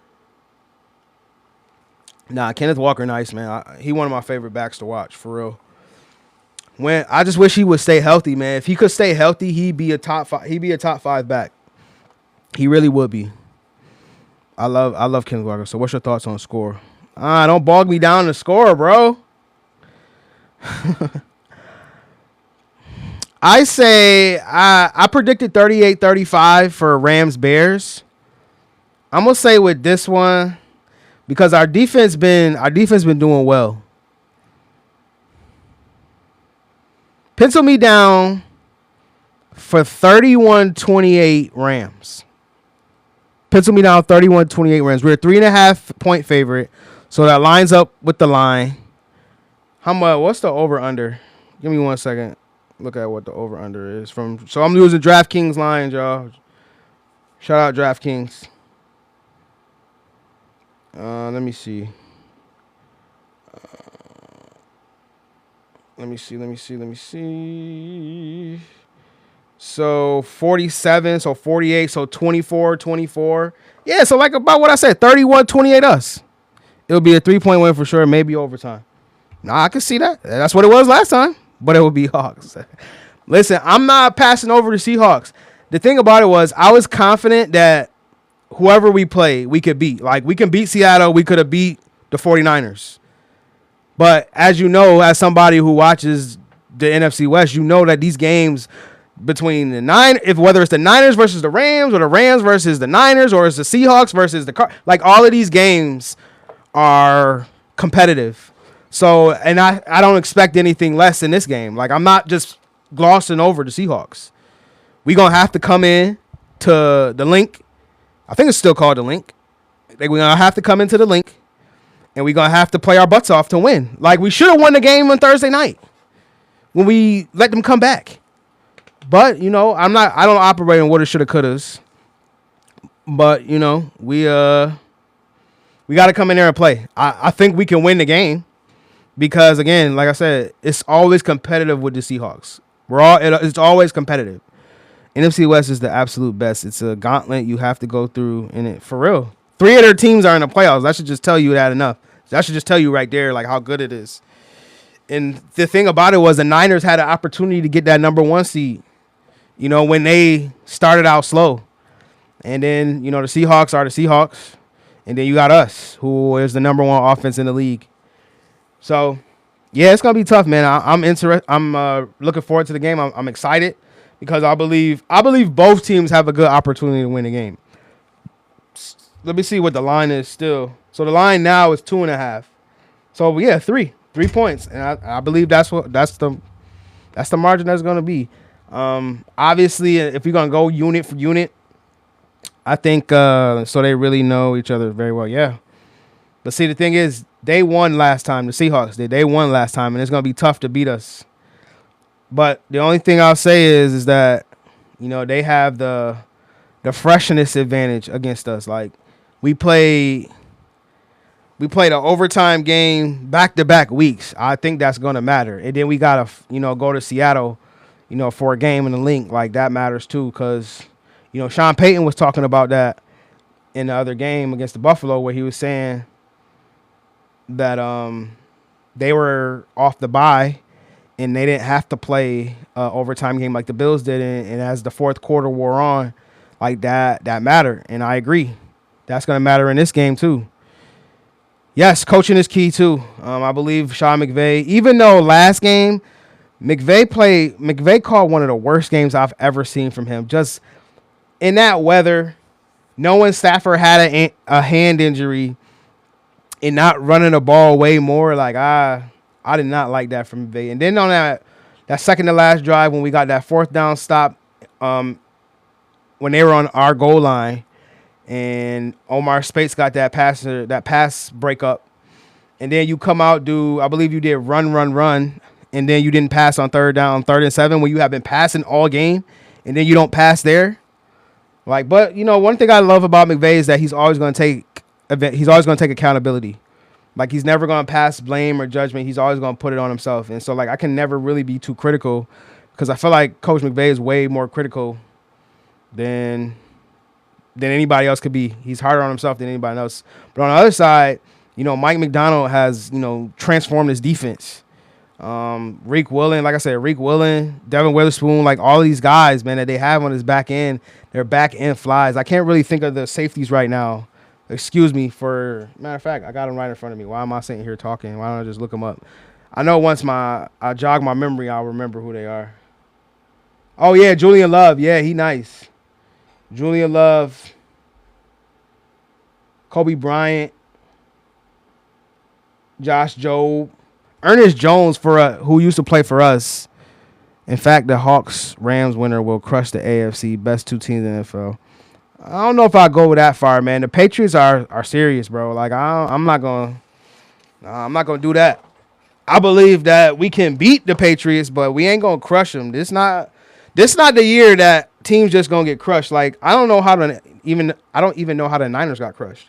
Speaker 1: Nah, Kenneth Walker, nice, man. He one of my favorite backs to watch, for real. I just wish he would stay healthy, man. If he could stay healthy, he'd be a top 5. He'd be a top 5 back. He really would be. I love Kenneth Walker. So, what's your thoughts on the score? Don't bog me down the score, bro. I say I predicted 38-35 for Rams Bears. I'm gonna say with this one, because our defense been doing well. Pencil me down for 31-28 Rams. Pencil me down 31-28 Rams. We're a 3.5 point favorite, so that lines up with the line. How much? What's the over under? Give me 1 second. Look at what the over under is from. So I'm using DraftKings lines, y'all. Shout out DraftKings. Let me see. Let me see. So 47, so 48, so 24. Yeah, so like about what I said, 31-28 us. It'll be a 3-point win for sure, maybe overtime. Nah, I can see that. That's what it was last time, but it would be Hawks. Listen, I'm not passing over the Seahawks. The thing about it was I was confident that whoever we play, we could beat. Like, we can beat Seattle. We could have beat the 49ers. But as you know, as somebody who watches the NFC West, you know that these games between whether it's the Niners versus the Rams or the Rams versus the Niners or it's the Seahawks versus like all of these games are competitive. So, and I don't expect anything less in this game. Like, I'm not just glossing over the Seahawks. We're going to have to come in to the link. I think it's still called the link. Like, we're going to have to come into the link, and we're going to have to play our butts off to win. Like, we should have won the game on Thursday night when we let them come back. But, you know, I don't operate on what it should have, could have. But, you know, we got to come in there and play. I think we can win the game because, again, like I said, it's always competitive with the Seahawks. It's always competitive. NFC West is the absolute best. It's a gauntlet you have to go through in it. For real. 3 of their teams are in the playoffs. That should just tell you that enough. That should just tell you right there, like, how good it is. And the thing about it was the Niners had an opportunity to get that number 1 seed, you know, when they started out slow. And then, you know, the Seahawks are the Seahawks. And then you got us, who is the number 1 offense in the league. So, yeah, it's going to be tough, man. I'm interested. I'm looking forward to the game. I'm excited because I believe both teams have a good opportunity to win the game. Let me see what the line is still. So the line now is 2.5. So, yeah, 3 points. And I believe that's the margin that's going to be. Obviously, if we're going to go unit for unit, I think so they really know each other very well. Yeah. But see, the thing is, they won last time. The Seahawks did. They won last time, and it's going to be tough to beat us. But the only thing I'll say is that, you know, they have the freshness advantage against us. Like, we played the overtime game back-to-back weeks. I think that's going to matter. And then we got to, you know, go to Seattle, you know, for a game in the link. Like, that matters too because, you know, Sean Payton was talking about that in the other game against the Buffalo where he was saying that they were off the bye and they didn't have to play an overtime game like the Bills did. And as the fourth quarter wore on, like that mattered. And I agree. That's going to matter in this game too. Yes, coaching is key too. I believe Sean McVay, even though last game, McVay called one of the worst games I've ever seen from him. Just in that weather, knowing Stafford had a hand injury and not running the ball way more, like I did not like that from McVay. And then on that second to last drive when we got that 4th down stop, when they were on our goal line, and Omar Speights got that pass breakup, and then you come out I believe you did run, and then you didn't pass on 3rd down, 3rd and 7 when you have been passing all game, and then you don't pass there. Like, but you know, one thing I love about McVay is that he's always going to take accountability. Like, he's never going to pass blame or judgment. He's always going to put it on himself. And so, like, I can never really be too critical because I feel like Coach McVay is way more critical than anybody else could be. He's harder on himself than anybody else. But on the other side, you know, Mike McDonald has, you know, transformed his defense. Reek Willen, Devin Witherspoon, like all of these guys, man, that they have on his back end, their back end flies. I can't really think of the safeties right now. Excuse me matter of fact, I got them right in front of me. Why am I sitting here talking? Why don't I just look them up? I know once I jog my memory, I'll remember who they are. Oh, yeah, Julian Love. Yeah, he nice. Julian Love, Kobe Bryant, Josh Jobe, Ernest Jones, who used to play for us. In fact, the Hawks-Rams winner will crush the AFC, best 2 teams in the NFL. I don't know if I'll go that far, man. The Patriots are serious, bro. Like, I'm not gonna do that. I believe that we can beat the Patriots, but we ain't gonna crush them. This not the year that teams just gonna get crushed. Like, I don't even know how the Niners got crushed.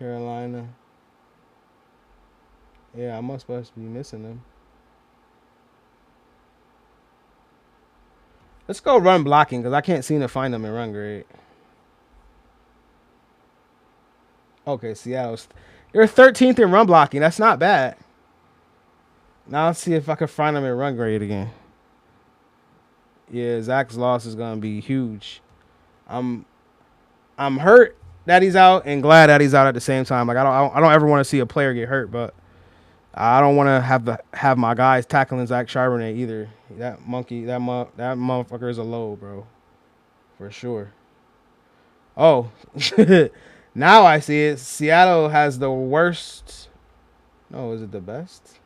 Speaker 1: Carolina. Yeah, I must be missing them. Let's go run blocking because I can't seem to find them in run grade. Okay, Seattle's. They're 13th in run blocking. That's not bad. Now let's see if I can find them in run grade again. Yeah, Zach's loss is gonna be huge. I'm I'm hurt that he's out and glad that he's out at the same time. Like I don't ever want to see a player get hurt, but I don't want to have my guys tackling Zach Charbonnet either. That monkey, that motherfucker is a low, bro, for sure. Oh, now I see it. Seattle has the worst. No, is it the best?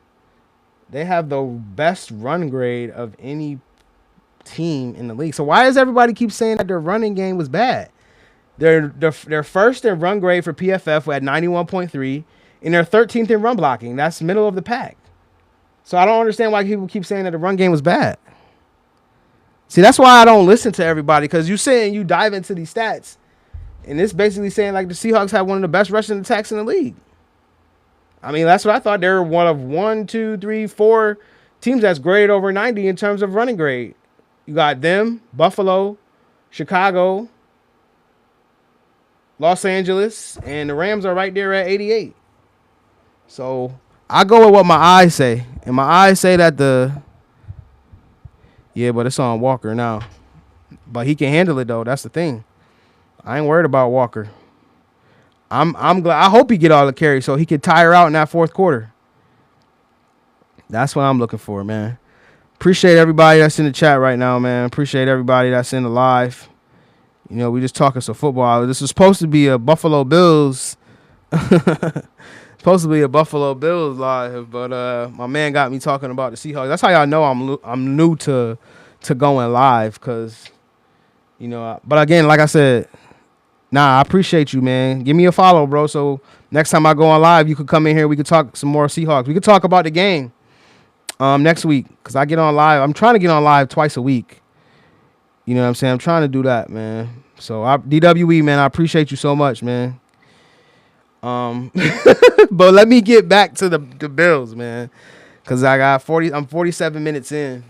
Speaker 1: They have the best run grade of any team in the league. So why does everybody keep saying that their running game was bad? They're first in run grade for PFF at 91.3, and they're 13th in run blocking. That's middle of the pack. So I don't understand why people keep saying that the run game was bad. See, that's why I don't listen to everybody, because you dive into these stats, and it's basically saying like the Seahawks have one of the best rushing attacks in the league. I mean, that's what I thought. They're one of 1, 2, 3, 4 teams that's graded over 90 in terms of running grade. You got them, Buffalo, Chicago, Los Angeles, and the Rams are right there at 88. So I go with what my eyes say. And my eyes say that but it's on Walker now. But he can handle it, though. That's the thing. I ain't worried about Walker. I'm glad. I hope he get all the carries so he can tire out in that fourth quarter. That's what I'm looking for, man. Appreciate everybody that's in the chat right now, man. Appreciate everybody that's in the live. You know, we just talking some football. This is supposed to be a Buffalo Bills. Supposed to be a Buffalo Bills live, but my man got me talking about the Seahawks. That's how y'all know I'm new to going live, cause you know. But again, like I said, I appreciate you, man. Give me a follow, bro. So next time I go on live, you could come in here. We could talk some more Seahawks. We could talk about the game next week, cause I get on live. I'm trying to get on live twice a week. You know what I'm saying? I'm trying to do that, man. So DWE, man, I appreciate you so much, man. But let me get back to the Bills, man, because I'm 47 minutes in.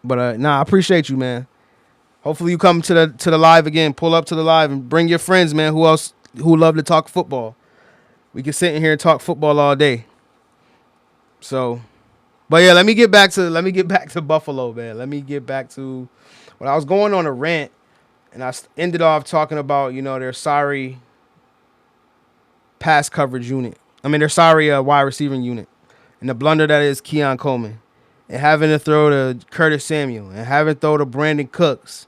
Speaker 1: But I appreciate you, man. Hopefully you come to the live again. Pull up to the live and bring your friends, man. Who love to talk football? We can sit in here and talk football all day. So, but yeah, let me get back to Buffalo, man. Let me get back to when I was going on a rant, and I ended off talking about, you know, their sorry pass coverage unit. I mean, their sorry wide receiving unit, and the blunder that is Keon Coleman, and having to throw to Curtis Samuel, and having to throw to Brandon Cooks,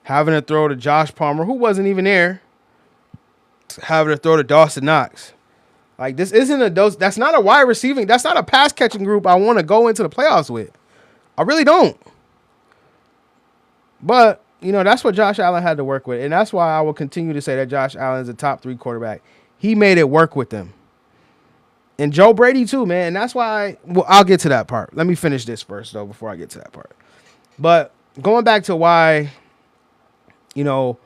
Speaker 1: having to throw to Josh Palmer, who wasn't even there, having to throw to Dawson Knox. Like, this isn't that's not a wide receiving, that's not a pass catching group I want to go into the playoffs with. I really don't. But, you know, that's what Josh Allen had to work with, and that's why I will continue to say that Josh Allen is a top 3 quarterback. He made it work with them. And Joe Brady too, man. And that's why I'll get to that part. Let me finish this first, though, before I get to that part. But going back to why, you know,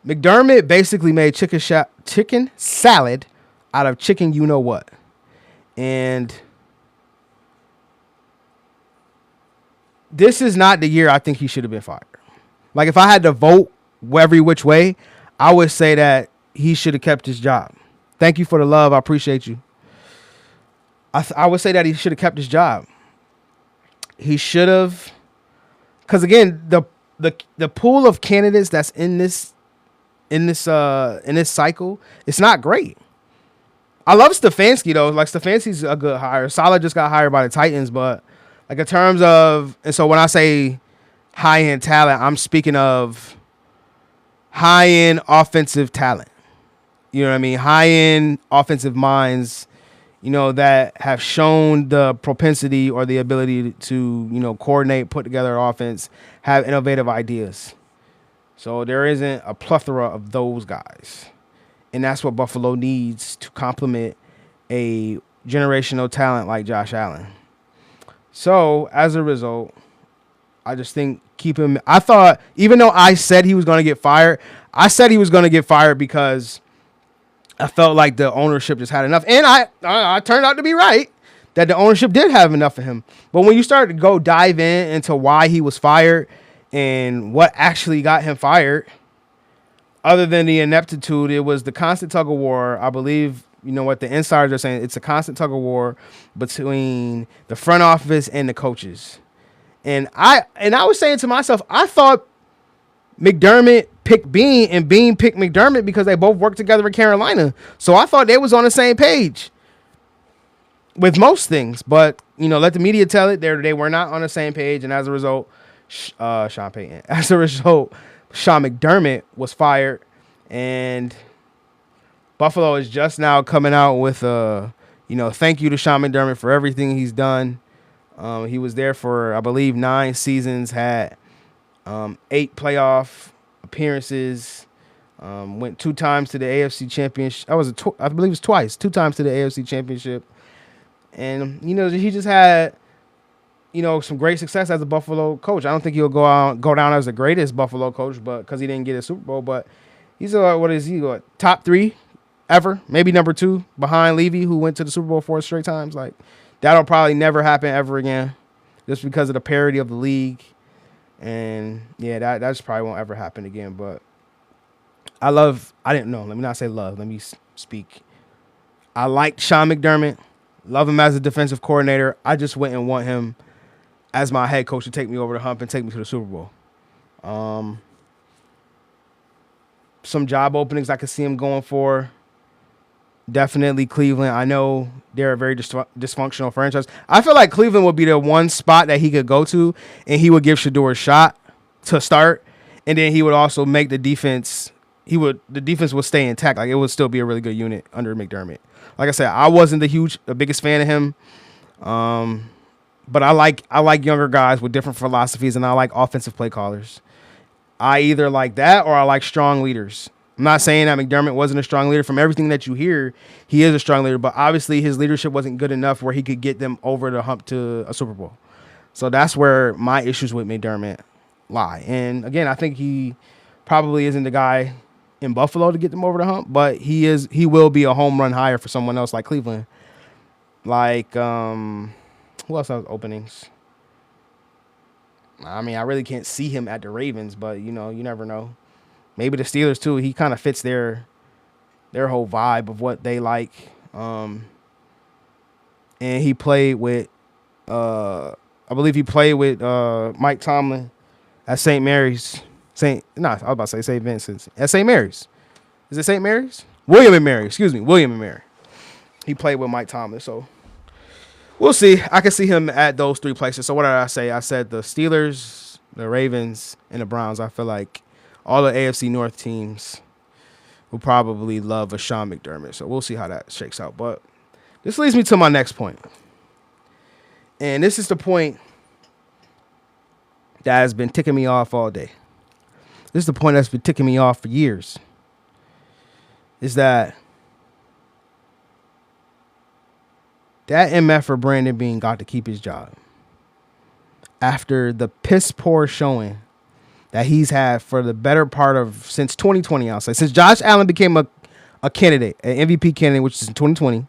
Speaker 1: McDermott basically made chicken salad out of chicken you know what. And this is not the year I think he should have been fired. Like, if I had to vote every which way, I would say that he should have kept his job. Thank you for the love. I appreciate you. I would say that he should have kept his job. He should have, because again, the pool of candidates that's in this cycle, it's not great. I love Stefanski though. Like, Stefanski's a good hire. Saleh just got hired by the Titans, but like in terms of, and so when I say high end talent, I'm speaking of high end offensive talent. You know what I mean? High end offensive minds, you know, that have shown the propensity or the ability to, you know, coordinate, put together an offense, have innovative ideas. So there isn't a plethora of those guys. And that's what Buffalo needs to complement a generational talent like Josh Allen. So as a result, I just think keep him. I thought, even though I said he was going to get fired, I said he was going to get fired because I felt like the ownership just had enough, and I turned out to be right that the ownership did have enough of him. But when you start to go dive into why he was fired and what actually got him fired, other than the ineptitude, it was the constant tug of war. I believe, you know what the insiders are saying, it's a constant tug of war between the front office and the coaches. And I was saying to myself, I thought McDermott picked Bean and Bean picked McDermott because they both worked together in Carolina. So I thought they was on the same page with most things. But, you know, let the media tell it. They were not on the same page. And as a result, Sean McDermott was fired. And Buffalo is just now coming out with thank you to Sean McDermott for everything he's done. He was there for, I believe, 9 seasons, had 8 playoff appearances, went 2 times to the AFC Championship. I believe it was twice, 2 times to the AFC Championship. And, you know, he just had, you know, some great success as a Buffalo coach. I don't think he'll go down as the greatest Buffalo coach, but because he didn't get a Super Bowl. But he's top 3 ever, maybe number 2 behind Levy, who went to the Super Bowl 4 straight times. Like, that'll probably never happen ever again, just because of the parity of the league. And yeah, that just probably won't ever happen again. But let me not say love. Let me speak. I like Sean McDermott. Love him as a defensive coordinator. I just wouldn't want him as my head coach to take me over the hump and take me to the Super Bowl. Some job openings I could see him going for. Definitely Cleveland. I know they're a very dysfunctional franchise. I feel like Cleveland would be the one spot that he could go to, and he would give Shedeur a shot to start, and then he would also make the defense. The defense would stay intact. Like, it would still be a really good unit under McDermott. Like I said, I wasn't the biggest fan of him, but I like younger guys with different philosophies, and I like offensive play callers. I either like that or I like strong leaders. I'm not saying that McDermott wasn't a strong leader. From everything that you hear, he is a strong leader, but obviously his leadership wasn't good enough where he could get them over the hump to a Super Bowl. So that's where my issues with McDermott lie. And again, I think he probably isn't the guy in Buffalo to get them over the hump, but he will be a home run hire for someone else like Cleveland. Like, who else has openings? I mean, I really can't see him at the Ravens, but, you know, you never know. Maybe the Steelers, too. He kind of fits their whole vibe of what they like. And he played with, I believe he played with Mike Tomlin at St. Mary's. I was about to say St. Vincent's. At St. Mary's. Is it St. Mary's? William and Mary. He played with Mike Tomlin, so we'll see. I can see him at those 3 places. So what did I say? I said the Steelers, the Ravens, and the Browns. I feel like all the AFC North teams will probably love a Sean McDermott. So we'll see how that shakes out. But this leads me to my next point. And this is the point that has been ticking me off all day. This is the point that's been ticking me off for years. Is that MF for Brandon Beane got to keep his job after the piss poor showing that he's had for the better part of since 2020. I'll say since Josh Allen became a candidate, an MVP candidate, which is in 2020,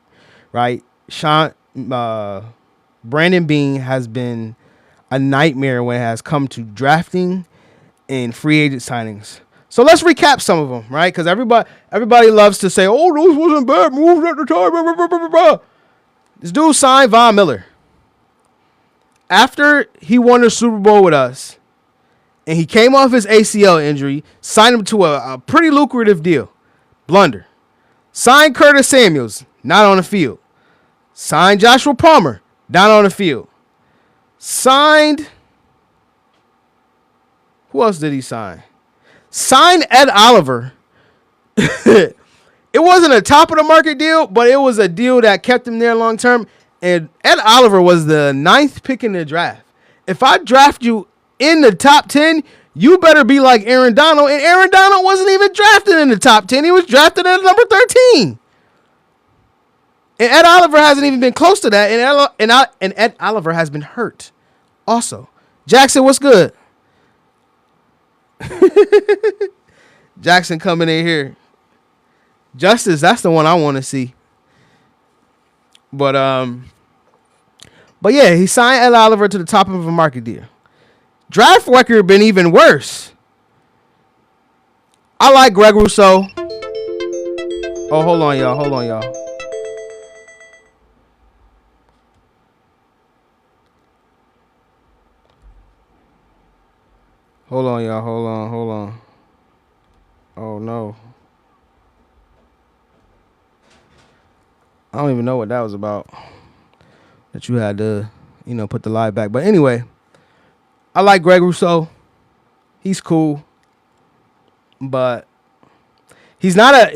Speaker 1: right? Brandon Beane has been a nightmare when it has come to drafting and free agent signings. So let's recap some of them, right? Because everybody loves to say, "Oh, those wasn't bad moves at the time." Blah, blah, blah, blah, blah. This dude signed Von Miller after he won the Super Bowl with us, and he came off his ACL injury. Signed him to a pretty lucrative deal. Blunder. Signed Curtis Samuels, not on the field. Signed Joshua Palmer, not on the field. Signed. Who else did he sign? Signed Ed Oliver. It wasn't a top of the market deal, but it was a deal that kept him there long term. And Ed Oliver was the 9th pick in the draft. If I draft you in the top 10, you better be like Aaron Donald. And Aaron Donald wasn't even drafted in the top 10. He was drafted at number 13. And Ed Oliver hasn't even been close to that. And Ed Oliver has been hurt also. Jackson, what's good? Jackson coming in here. Justice, that's the one I want to see. But yeah, he signed Ed Oliver to the top of a market deal. Draft record been even worse. I like Greg Rousseau. Oh, hold on, y'all. Hold on. Oh, no. I don't even know what that was about. That you had to, put the live back. But anyway, I like Greg Rousseau. He's cool. But he's not a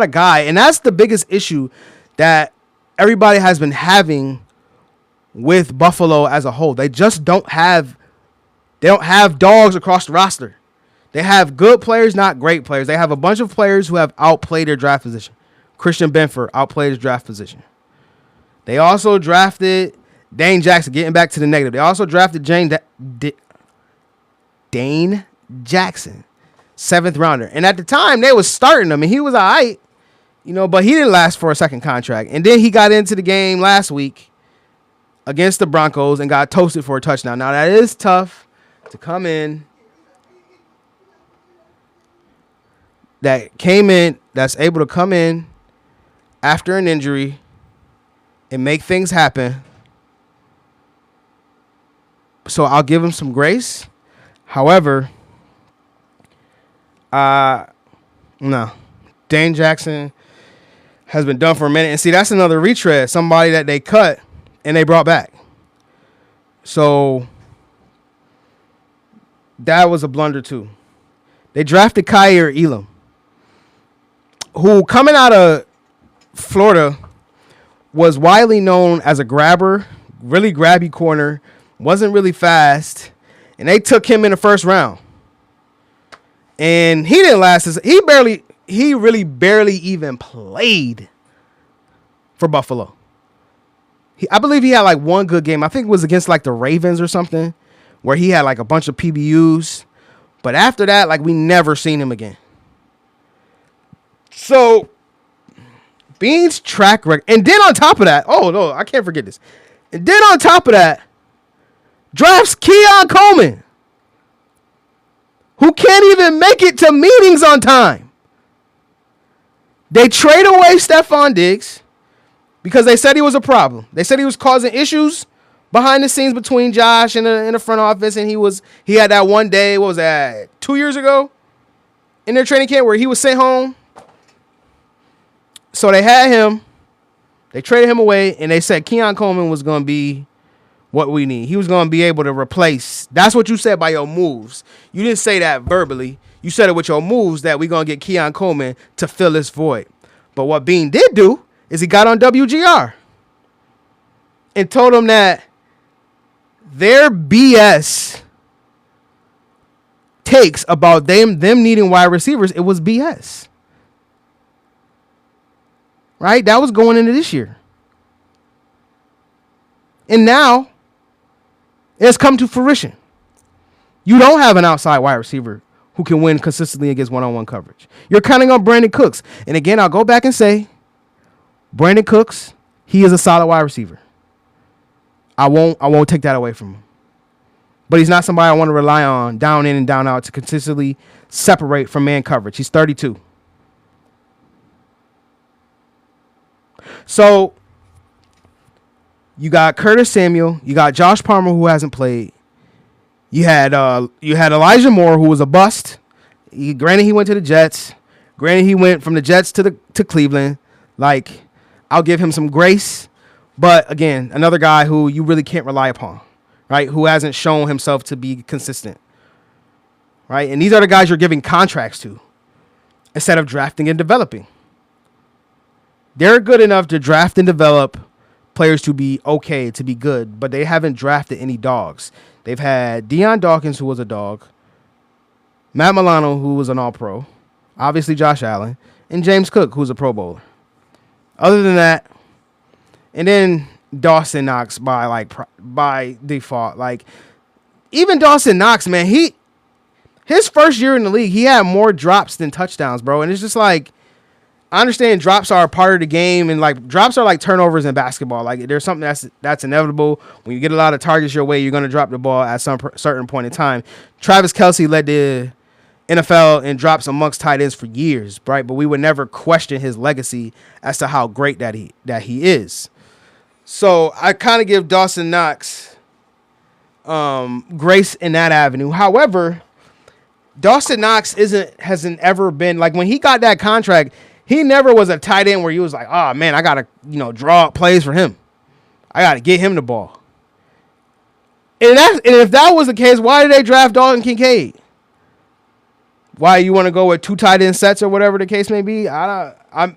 Speaker 1: guy. And that's the biggest issue that everybody has been having with Buffalo as a whole. They just don't have dogs across the roster. They have good players, not great players. They have a bunch of players who have outplayed their draft position. Christian Benford outplayed his draft position. They also drafted Dane Jackson, getting back to the negative. They also drafted Dane Jackson, 7th rounder. And at the time, they was starting him, and he was all right, but he didn't last for a second contract. And then he got into the game last week against the Broncos and got toasted for a touchdown. Now, that is tough to come in. That's able to come in after an injury and make things happen. So I'll give him some grace. However, no. Dane Jackson has been done for a minute. And see, that's another retread. Somebody that they cut and they brought back. So that was a blunder too. They drafted Kaiir Elam, who coming out of Florida was widely known as a grabber, really grabby corner, wasn't really fast, and they took him in the first round. And he didn't last. He really barely even played for Buffalo. I believe he had like one good game. I think it was against like the Ravens or something, where he had like a bunch of PBUs. But after that, like, we never seen him again. So Bean's track record, and then on top of that, oh no, I can't forget this. And then on top of that, drafts Keon Coleman, who can't even make it to meetings on time. They trade away Stephon Diggs because they said he was a problem. They said he was causing issues behind the scenes between Josh and in the front office, and he had that one day, what was that, 2 years ago, in their training camp where he was sent home. So they had him, they traded him away, and they said Keon Coleman was going to be what we need. He was going to be able to replace. That's what you said by your moves. You didn't say that verbally. You said it with your moves that we're going to get Keon Coleman to fill this void. But what Bean did do is he got on WGR and told him that their BS takes about them needing wide receivers, it was BS. Right? That was going into this year. And now it's come to fruition. You don't have an outside wide receiver who can win consistently against one-on-one coverage. You're counting on Brandon Cooks. And again, I'll go back and say, Brandon Cooks, he is a solid wide receiver. I won't take that away from him. But he's not somebody I want to rely on down in and down out to consistently separate from man coverage. He's 32. So you got Curtis Samuel, you got Josh Palmer, who hasn't played. You had Elijah Moore, who was a bust. Granted, he went to the Jets. Granted, he went from the Jets to Cleveland. Like, I'll give him some grace. But again, another guy who you really can't rely upon, right? Who hasn't shown himself to be consistent, right? And these are the guys you're giving contracts to instead of drafting and developing. They're good enough to draft and develop players to be okay, to be good, but they haven't drafted any dogs. They've had Deion Dawkins, who was a dog, Matt Milano, who was an all-pro, obviously Josh Allen, and James Cook, who's a Pro Bowler. Other than that, and then Dawson Knox by default. Like, even Dawson Knox, man, His first year in the league, he had more drops than touchdowns, bro. And it's just like, I understand drops are a part of the game, and like drops are like turnovers in basketball. Like there's something that's inevitable. When you get a lot of targets your way, you're gonna drop the ball at some certain point in time. Travis Kelce led the NFL in drops amongst tight ends for years, right? But we would never question his legacy as to how great that he is. So I kind of give Dawson Knox grace in that avenue. However, Dawson Knox hasn't ever been like, when he got that contract, he never was a tight end where he was like, oh man, I gotta draw up plays for him. I gotta get him the ball. And if that was the case, why did they draft Dalton Kincaid? Why you want to go with 2 tight end sets or whatever the case may be?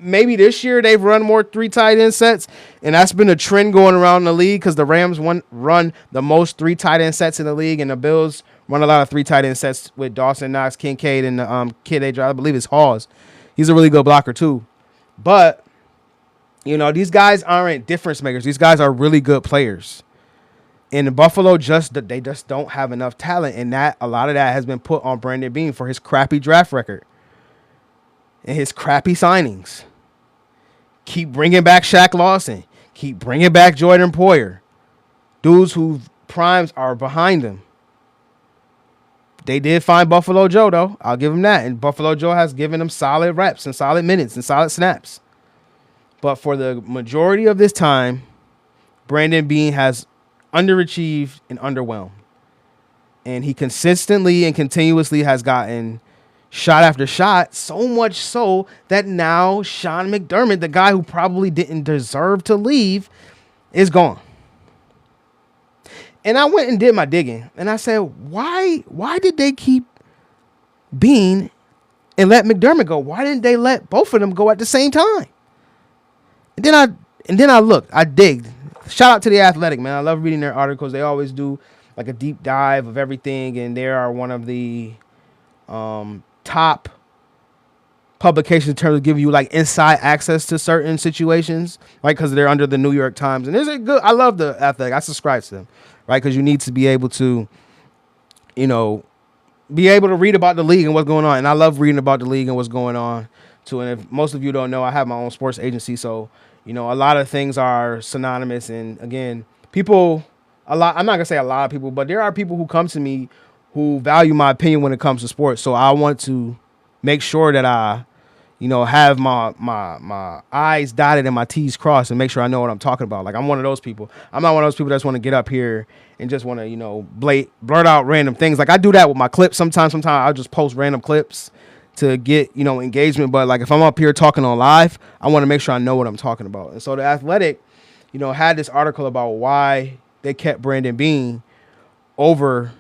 Speaker 1: Maybe this year they've run more 3 tight end sets, and that's been a trend going around the league because the Rams run the most 3 tight end sets in the league, and the Bills run a lot of 3 tight end sets with Dawson Knox, Kincaid, and the kid they drive. I believe it's Hawes. He's a really good blocker too. But these guys aren't difference makers. These guys are really good players. And Buffalo they just don't have enough talent, and that a lot of that has been put on Brandon Beane for his crappy draft record and his crappy signings. Keep bringing back Shaq Lawson. Keep bringing back Jordan Poyer. Dudes whose primes are behind them. They did find Buffalo Joe, though. I'll give him that. And Buffalo Joe has given them solid reps and solid minutes and solid snaps. But for the majority of this time, Brandon Beane has underachieved and underwhelmed. And he consistently and continuously has gotten shot after shot, so much so that now Sean McDermott, the guy who probably didn't deserve to leave, is gone. And I went and did my digging, and I said, why did they keep Beane and let McDermott go? Why didn't they let both of them go at the same time? And then I looked, I digged. Shout out to The Athletic, man. I love reading their articles. They always do like a deep dive of everything, and they are one of the top publications in terms of giving you like inside access to certain situations, right? Because they're under the New York Times, and there's a good. I love The Athletic. I subscribe to them, right? Because you need to be able to, be able to read about the league and what's going on. And I love reading about the league and what's going on too. And if most of you don't know, I have my own sports agency, so a lot of things are synonymous. And again, I'm not gonna say a lot of people, but there are people who come to me who value my opinion when it comes to sports. So I want to make sure that I, have my I's dotted and my T's crossed and make sure I know what I'm talking about. Like, I'm one of those people. I'm not one of those people that just want to get up here and just want to, blurt out random things. Like, I do that with my clips sometimes. Sometimes I'll just post random clips to get, engagement. But like, if I'm up here talking on live, I want to make sure I know what I'm talking about. And so The Athletic, had this article about why they kept Brandon Beane over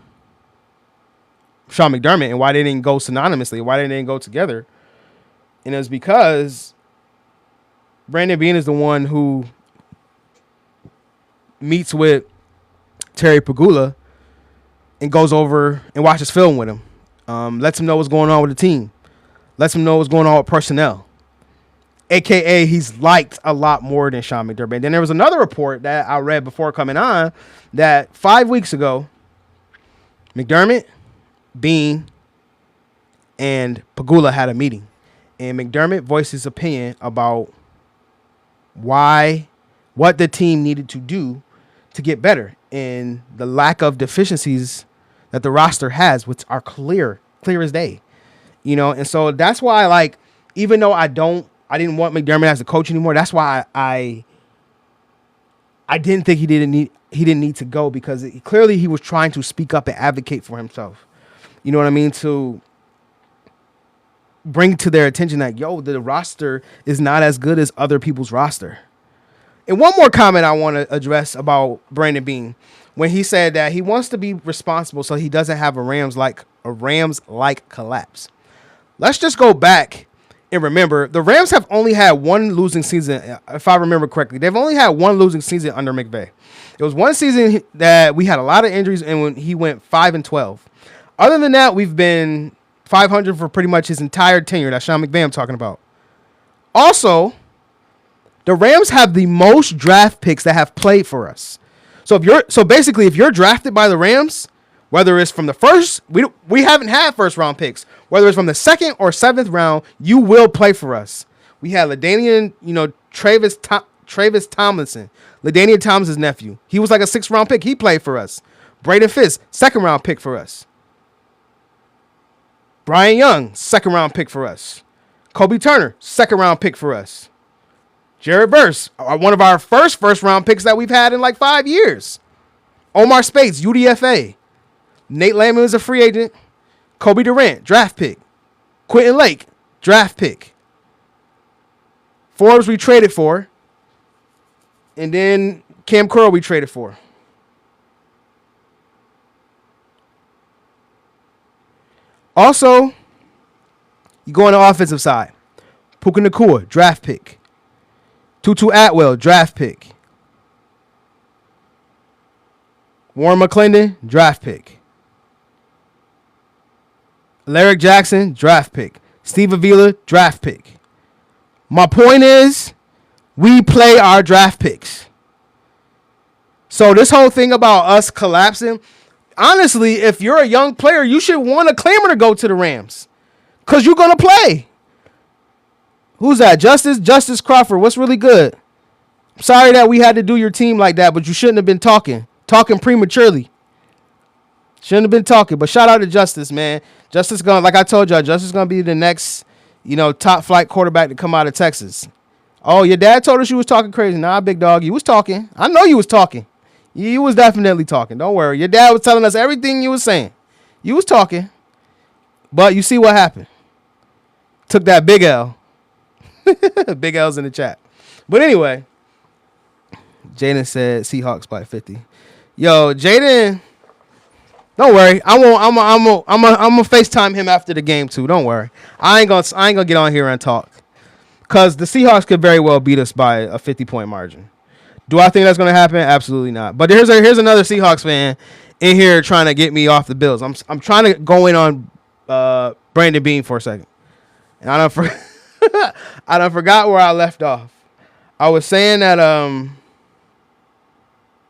Speaker 1: Sean McDermott and why they didn't go synonymously, why they didn't go together. And it's because Brandon Beane is the one who meets with Terry Pagula and goes over and watches film with him. Lets him know what's going on with the team. Lets him know what's going on with personnel. AKA, he's liked a lot more than Sean McDermott. And then there was another report that I read before coming on that 5 weeks ago, McDermott, Beane, and Pagula had a meeting. And McDermott voiced his opinion about what the team needed to do to get better and the lack of deficiencies that the roster has, which are clear as day, And so that's why, like, even though I didn't want McDermott as a coach anymore, that's why I didn't think he didn't need to go, because clearly he was trying to speak up and advocate for himself. You know what I mean? To bring to their attention that, the roster is not as good as other people's roster. And one more comment I want to address about Brandon Beane, when he said that he wants to be responsible so he doesn't have a Rams-like collapse. Let's just go back and remember, the Rams have only had one losing season, if I remember correctly. They've only had one losing season under McVay. It was one season that we had a lot of injuries, and when he went 5-12. Other than that, we've been 500 for pretty much his entire tenure. That's Sean McVay I'm talking about. Also, the Rams have the most draft picks that have played for us. So basically, if you're drafted by the Rams, Whether it's from the first, we haven't had first round picks. Whether it's from the second or seventh round, you will play for us. We had LaDainian, Travis Tomlinson, LaDainian Thomas's nephew. He was like a 6th round pick. He played for us. Braden Fisk, 2nd round pick for us. Brian Young, 2nd round pick for us. Kobe Turner, 2nd round pick for us. Jared Verse, one of our first round picks that we've had in like 5 years. Omar Speights, UDFA. Nate Landman was a free agent. Kobe Durant, draft pick. Quentin Lake, draft pick. Forbes we traded for. And then Cam Curl we traded for. Also, you go on the offensive side. Puka Nacua, draft pick. Tutu Atwell, draft pick. Warren McClendon, draft pick. Alaric Jackson, draft pick. Steve Avila, draft pick. My point is, we play our draft picks. So this whole thing about us collapsing, honestly, if you're a young player, you should want a claimer to go to the Rams. Because you're going to play. Who's that? Justice Crawford. What's really good? I'm sorry that we had to do your team like that, but you shouldn't have been talking prematurely. Shouldn't have been talking. But shout out to Justice, man. Justice gonna, like I told y'all, Justice gonna be the next, top flight quarterback to come out of Texas. Oh, your dad told us you was talking crazy. Nah, big dog, you was talking. I know you was talking. You was definitely talking. Don't worry. Your dad was telling us everything you was saying. You was talking. But you see what happened. Took that big L. Big L's in the chat. But anyway, Jaden said Seahawks by 50. Yo, Jaden, don't worry. I'm gonna FaceTime him after the game too. Don't worry. I ain't gonna get on here and talk. Cause the Seahawks could very well beat us by a 50-point margin. Do I think that's gonna happen? Absolutely not. But here's another Seahawks fan in here trying to get me off the Bills. I'm trying to go in on Brandon Beane for a second. And I done forgot where I left off. I was saying that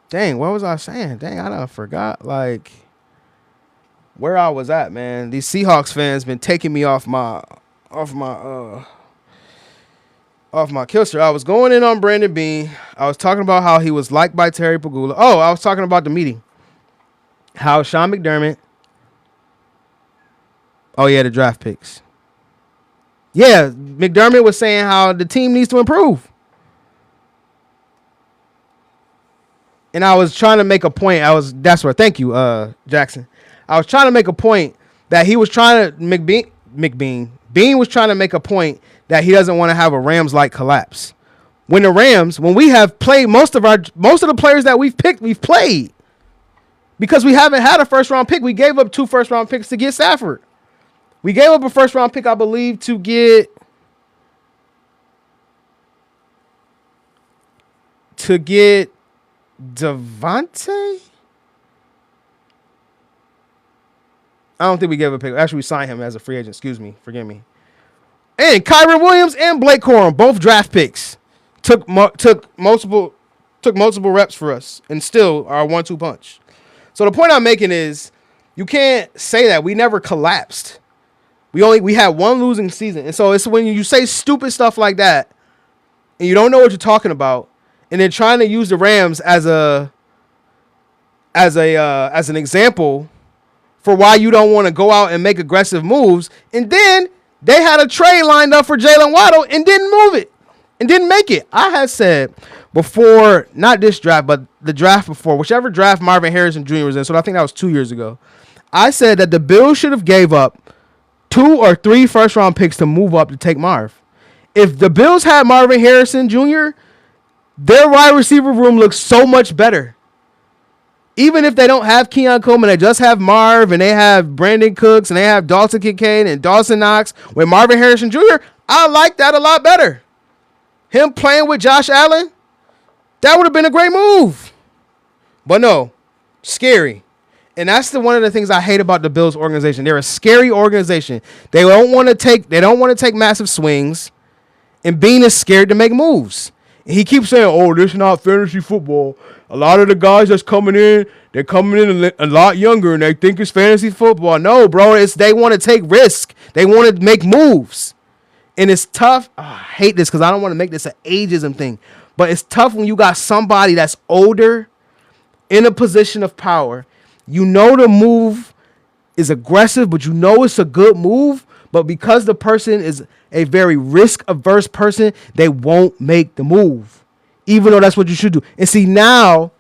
Speaker 1: dang, what was I saying? Dang, I done forgot like where I was at, man. These Seahawks fans been taking me off my kilster. I was going in on Brandon Beane. I was talking about how he was liked by Terry Pagula. Oh, I was talking about the meeting. How Sean McDermott. Oh, yeah, the draft picks. Yeah, McDermott was saying how the team needs to improve. And I was trying to make a point. Thank you, Jackson. I was trying to make a point that he was trying to, Bean was trying to make a point that he doesn't want to have a Rams-like collapse. When we have played most of the players that we've picked, we've played. Because we haven't had a first-round pick. We gave up 2 first-round picks to get Stafford. We gave up a first-round pick, I believe, to get Devontae? I don't think we gave a pick. Actually, we signed him as a free agent. Excuse me. Forgive me. And Kyron Williams and Blake Corum, both draft picks, took multiple reps for us and still are a 1-2 punch. So the point I'm making is you can't say that. We never collapsed. We had one losing season. And so it's when you say stupid stuff like that and you don't know what you're talking about and then trying to use the Rams as an example for why you don't want to go out and make aggressive moves. And then they had a trade lined up for Jalen Waddle and didn't move it and didn't make it. I had said before, not this draft, but the draft before, whichever draft Marvin Harrison Jr. was in, so I think that was 2 years ago, I said that the Bills should have gave up 2 or 3 first-round picks to move up to take Marv. If the Bills had Marvin Harrison Jr., their wide receiver room looks so much better. Even if they don't have Keon Coleman, they just have Marv, and they have Brandon Cooks, and they have Dalton Kincaid and Dawson Knox with Marvin Harrison Jr., I like that a lot better. Him playing with Josh Allen, that would have been a great move. But no, scary. And that's one of the things I hate about the Bills organization. They're a scary organization. They don't want to take massive swings, and Bean is scared to make moves. And he keeps saying, "Oh, this is not fantasy football. A lot of the guys that's coming in, they're coming in a lot younger, and they think it's fantasy football." No, bro, it's they want to take risk. They want to make moves, and it's tough. Oh, I hate this because I don't want to make this an ageism thing, but it's tough when you got somebody that's older in a position of power. You know the move is aggressive, but you know it's a good move. But because the person is a very risk-averse person, they won't make the move, even though that's what you should do. And see, now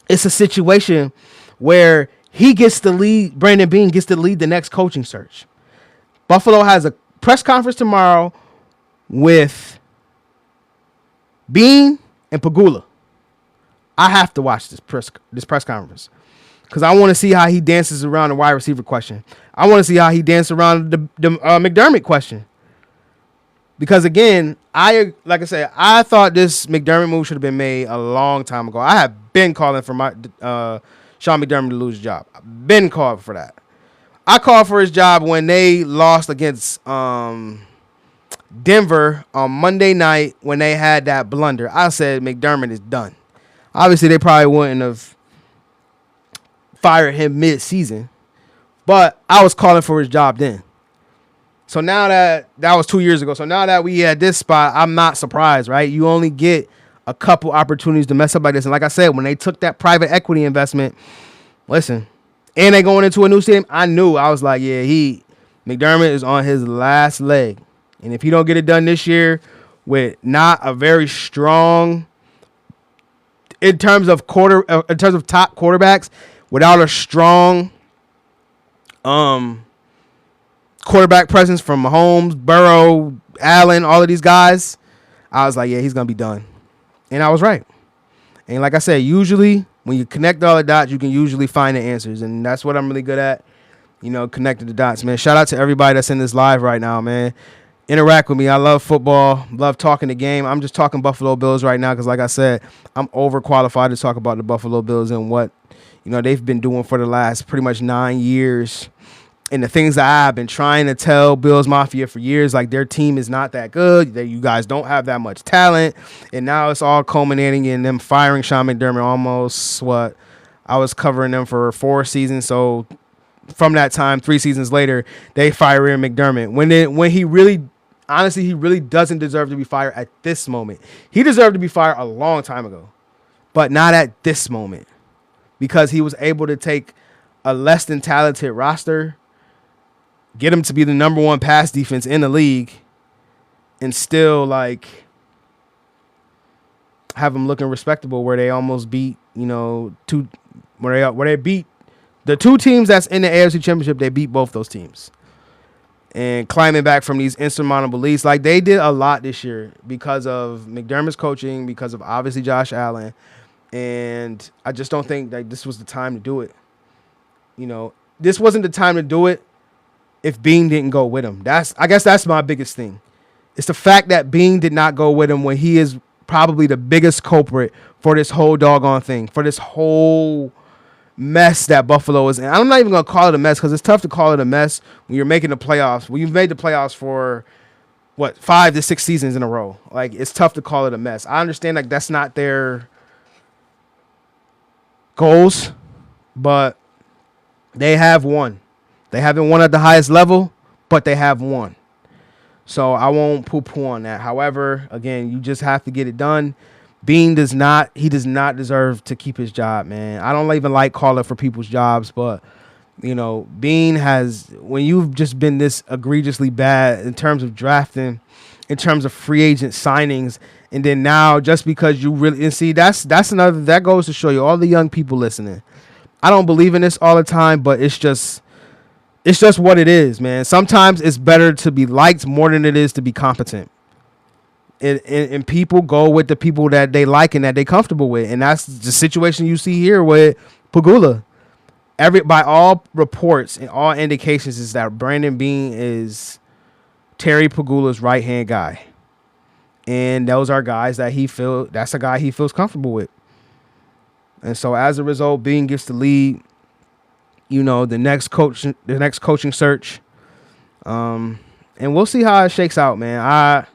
Speaker 1: it's a situation where he gets to lead, Brandon Beane gets to lead the next coaching search. Buffalo has a press conference tomorrow with Beane and Pagula. I have to watch this press conference because I want to see how he dances around the wide receiver question. I want to see how he dances around the McDermott question. Because again, like I said, I thought this McDermott move should have been made a long time ago. I have been calling for my Sean McDermott to lose his job. I've been calling for that. I called for his job when they lost against Denver on Monday night when they had that blunder. I said McDermott is done. Obviously, they probably wouldn't have fired him mid-season, but I was calling for his job then. So now that was 2 years ago. So now that we at this spot, I'm not surprised, right? You only get a couple opportunities to mess up like this. And like I said, when they took that private equity investment, listen, and they going into a new stadium, I was like, yeah, McDermott is on his last leg. And if he don't get it done this year with not a very strong, in terms of top quarterbacks, without a strong quarterback presence from Mahomes, Burrow, Allen, all of these guys, I was like, yeah, he's going to be done. And I was right. And like I said, usually when you connect all the dots, you can usually find the answers. And that's what I'm really good at, connecting the dots, man. Shout out to everybody that's in this live right now, man. Interact with me. I love football, love talking the game. I'm just talking Buffalo Bills right now because, like I said, I'm overqualified to talk about the Buffalo Bills and what, they've been doing for the last pretty much 9 years. And the things that I've been trying to tell Bills Mafia for years, like their team is not that good. That you guys don't have that much talent. And now it's all culminating in them firing Sean McDermott almost I was covering them for 4 seasons. So from that time, 3 seasons later, they fire in McDermott. When he really, honestly, he really doesn't deserve to be fired at this moment. He deserved to be fired a long time ago, but not at this moment because he was able to take a less than talented roster, get him to be the number 1 pass defense in the league, and still have them looking respectable where they almost beat, where they beat the 2 teams that's in the AFC Championship. They beat both those teams and climbing back from these insurmountable leads. Like they did a lot this year because of McDermott's coaching, because of obviously Josh Allen. And I just don't think that this was the time to do it. This wasn't the time to do it if Beane didn't go with him. I guess that's my biggest thing. It's the fact that Beane did not go with him when he is probably the biggest culprit for this whole doggone thing, for this whole mess that Buffalo is in. I'm not even going to call it a mess because it's tough to call it a mess when you're making the playoffs. When you've made the playoffs for, 5 to 6 seasons in a row. Like, it's tough to call it a mess. I understand that's not their goals, but they have won. They haven't won at the highest level, but they have won. So I won't poo-poo on that. However, again, you just have to get it done. Beane does not deserve to keep his job, man. I don't even like calling for people's jobs, but, Beane has, when you've just been this egregiously bad in terms of drafting, in terms of free agent signings, and then now just because you really, and see, that's another, that goes to show you, all the young people listening. I don't believe in this all the time, but it's just what it is, man. Sometimes it's better to be liked more than it is to be competent. And people go with the people that they like and that they comfortable with. And that's the situation you see here with Pagula. By all reports and all indications is that Brandon Beane is Terry Pagula's right-hand guy. And those are guys that that's a guy he feels comfortable with. And so as a result, Beane gets to lead, the next coaching search. And we'll see how it shakes out, man.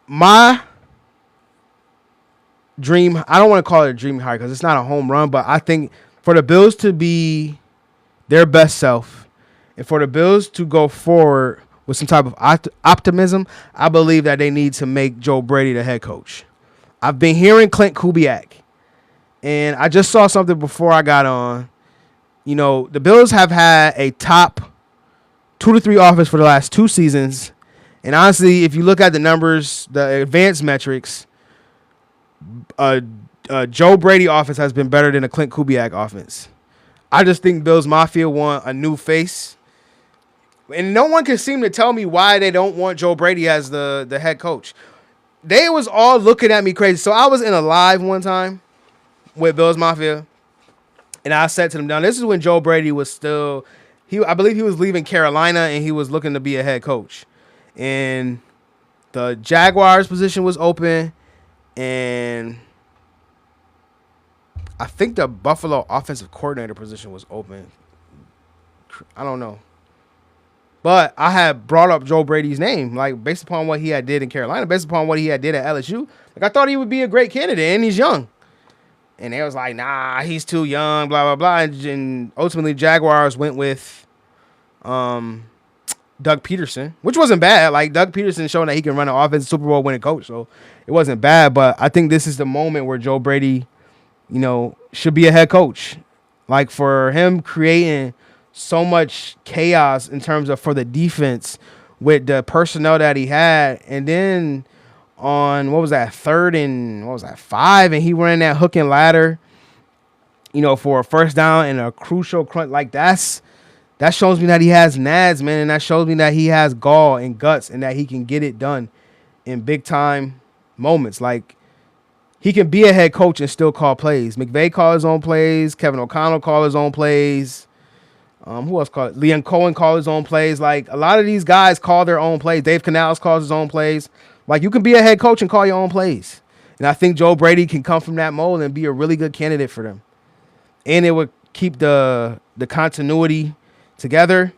Speaker 1: My dream. I don't want to call it a dream hire because it's not a home run, but I think for the Bills to be their best self and for the Bills to go forward with some type of optimism, I believe that they need to make Joe Brady the head coach. I've been hearing Clint Kubiak, and I just saw something before I got on. You know, the Bills have had a top 2 to 3 offense for the last 2 seasons. And honestly, if you look at the numbers, the advanced metrics, Joe Brady offense has been better than a Clint Kubiak offense. I just think Bills Mafia want a new face. And no one can seem to tell me why they don't want Joe Brady as the head coach. They was all looking at me crazy. So I was in a live one time with Bills Mafia. And I said to them, now this is when Joe Brady was still, I believe he was leaving Carolina and he was looking to be a head coach. And the Jaguars position was open. And I think the Buffalo offensive coordinator position was open. I don't know. But I had brought up Joe Brady's name, like based upon what he had did in Carolina, based upon what he had did at LSU. Like I thought he would be a great candidate, and he's young. And they was like, nah, he's too young, blah, blah, blah. And ultimately, Jaguars went with Doug Peterson, which wasn't bad. Like, Doug Peterson showing that he can run an offense, Super Bowl winning coach. So it wasn't bad. But I think this is the moment where Joe Brady, you know, should be a head coach. Like, for him creating so much chaos in terms of for the defense with the personnel that he had. And then on, 3rd and 5, and he ran that hook and ladder, you know, for a first down and a crucial crunch. Like, that shows me that he has nads, man, and that shows me that he has gall and guts and that he can get it done in big-time moments. Like, he can be a head coach and still call plays. McVay called his own plays. Kevin O'Connell called his own plays. Who else called it? Liam Cohen called his own plays. Like, a lot of these guys call their own plays. Dave Canales calls his own plays. Like, you can be a head coach and call your own plays. And I think Joe Brady can come from that mold and be a really good candidate for them. And it would keep the continuity together.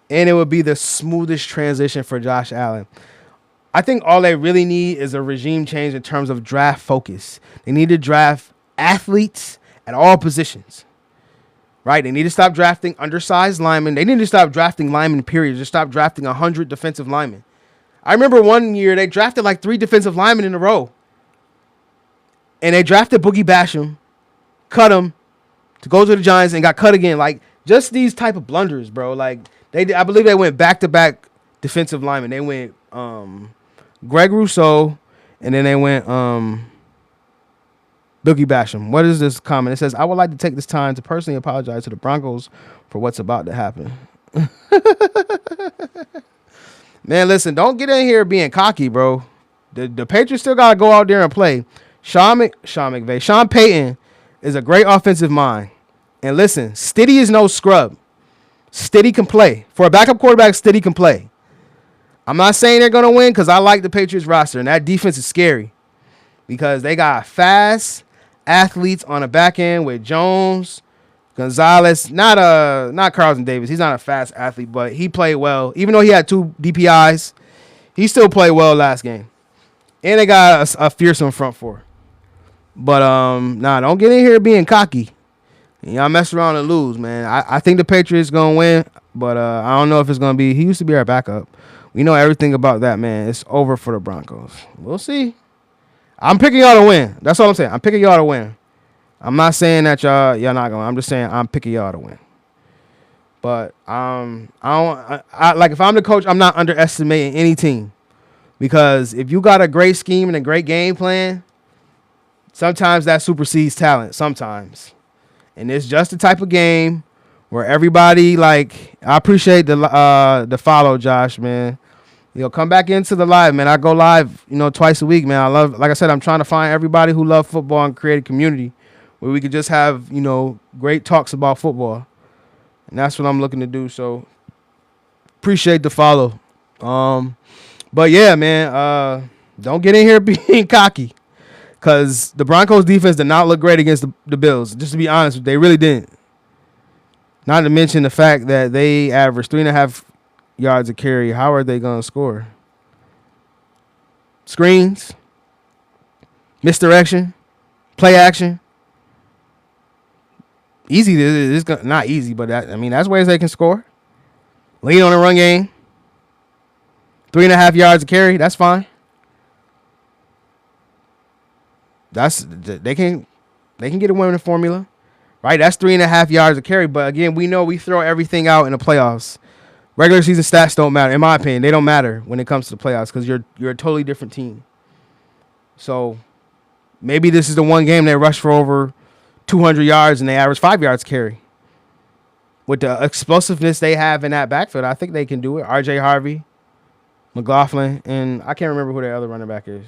Speaker 1: And it would be the smoothest transition for Josh Allen. I think all they really need is a regime change in terms of draft focus. They need to draft athletes at all positions. Right? They need to stop drafting undersized linemen. They need to stop drafting linemen, period. Just stop drafting 100 defensive linemen. I remember one year they drafted like 3 defensive linemen in a row. And they drafted Boogie Basham, cut him to go to the Giants, and got cut again. Like, just these type of blunders, bro. Like, I believe they went back-to-back defensive linemen. They went Greg Rousseau, and then they went Boogie Basham. What is this comment? It says, I would like to take this time to personally apologize to the Broncos for what's about to happen. Man, listen, don't get in here being cocky, bro. The Patriots still got to go out there and play. Sean Payton is a great offensive mind. And listen, Stiddy is no scrub. Stiddy can play. For a backup quarterback, Stiddy can play. I'm not saying they're going to win because I like the Patriots roster, and that defense is scary because they got fast athletes on the back end with Jones, Gonzalez, not Carlton Davis. He's not a fast athlete, but he played well. Even though he had 2 DPIs, he still played well last game. And they got a fearsome front four. But don't get in here being cocky. Y'all mess around and lose, man. I think the Patriots gonna win, but I don't know if it's gonna be. He used to be our backup. We know everything about that, man. It's over for the Broncos. We'll see. I'm picking y'all to win. That's all I'm saying. I'm picking y'all to win. I'm not saying that y'all not going. I'm just saying I'm picking y'all to win. But I like if I'm the coach, I'm not underestimating any team because if you got a great scheme and a great game plan, sometimes that supersedes talent. Sometimes, and it's just the type of game where everybody like. I appreciate the follow, Josh, man. Come back into the live, man. I go live, twice a week, man. I love, like I said, I'm trying to find everybody who love football and create a community where we could just have, great talks about football. And that's what I'm looking to do. So appreciate the follow. But yeah, man, don't get in here being cocky because the Broncos defense did not look great against the Bills. Just to be honest, they really didn't. Not to mention the fact that they averaged 3.5 yards a carry. How are they going to score? Screens. misdirection, play action. Easy. It's not easy, but that's ways they can score. Lean on the run game. 3.5 yards a carry. That's fine. They can get a winning formula, right? That's 3.5 yards a carry. But again, we know we throw everything out in the playoffs. Regular season stats don't matter, in my opinion. They don't matter when it comes to the playoffs because you're a totally different team. So maybe this is the one game they rush for over 200 yards and they average 5 yards carry. With the explosiveness they have in that backfield, I think they can do it. R.J. Harvey, McLaughlin, and I can't remember who their other running back is.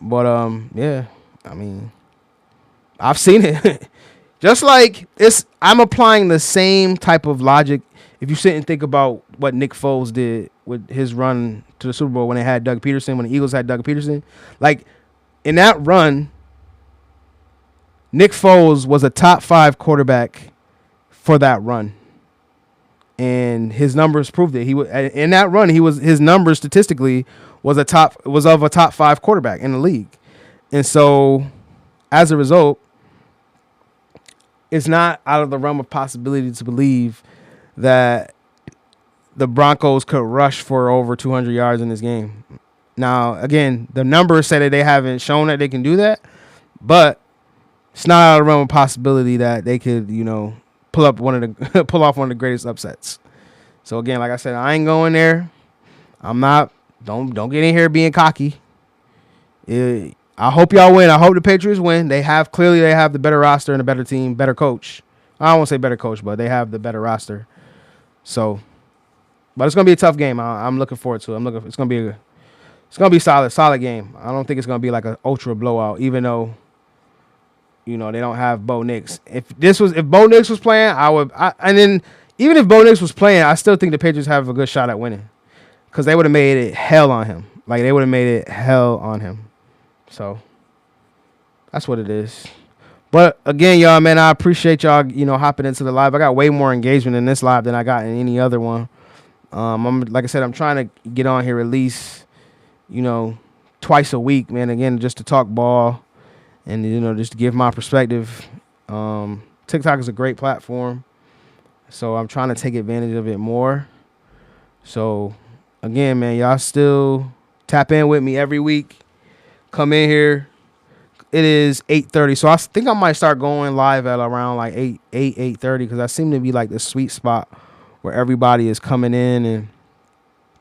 Speaker 1: But, yeah, I mean, I've seen it. Just like I'm applying the same type of logic. If you sit and think about what Nick Foles did with his run to the Super Bowl when they had Doug Peterson, when the Eagles had Doug Peterson, like in that run, Nick Foles was a top 5 quarterback for that run. And his numbers proved it. He was in that run. His numbers statistically was of a top 5 quarterback in the league. And so as a result, it's not out of the realm of possibility to believe that the Broncos could rush for over 200 yards in this game. Now, again, the numbers say that they haven't shown that they can do that, but it's not out of the realm of possibility that they could, pull off one of the greatest upsets. So again, like I said, I ain't going there. I'm not. Don't get in here being cocky. I hope y'all win. I hope the Patriots win. They have the better roster and a better team, better coach. I don't want to say better coach, but they have the better roster. So, but it's gonna be a tough game. I'm looking forward to it. It's gonna be a solid game. I don't think it's gonna be like an ultra blowout, even though they don't have Bo Nix. If Bo Nix was playing, even if Bo Nix was playing, I still think the Patriots have a good shot at winning because they would have made it hell on him. Like they would have made it hell on him. So that's what it is. But again, y'all, man, I appreciate y'all, hopping into the live. I got way more engagement in this live than I got in any other one. Like I said, I'm trying to get on here at least, twice a week, man. Again, just to talk ball and, just to give my perspective. TikTok is a great platform. So I'm trying to take advantage of it more. So again, man, y'all still tap in with me every week. Come in here. It is 8:30, so I think I might start going live at around like 8:30 because I seem to be like the sweet spot where everybody is coming in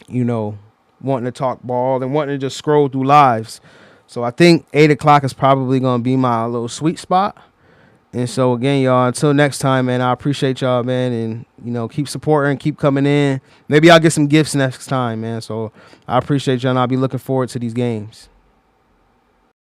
Speaker 1: and, wanting to talk ball and wanting to just scroll through lives. So I think 8 o'clock is probably going to be my little sweet spot. And so again, y'all, until next time, man, I appreciate y'all, man, and, keep supporting, keep coming in. Maybe I'll get some gifts next time, man. So I appreciate y'all, and I'll be looking forward to these games.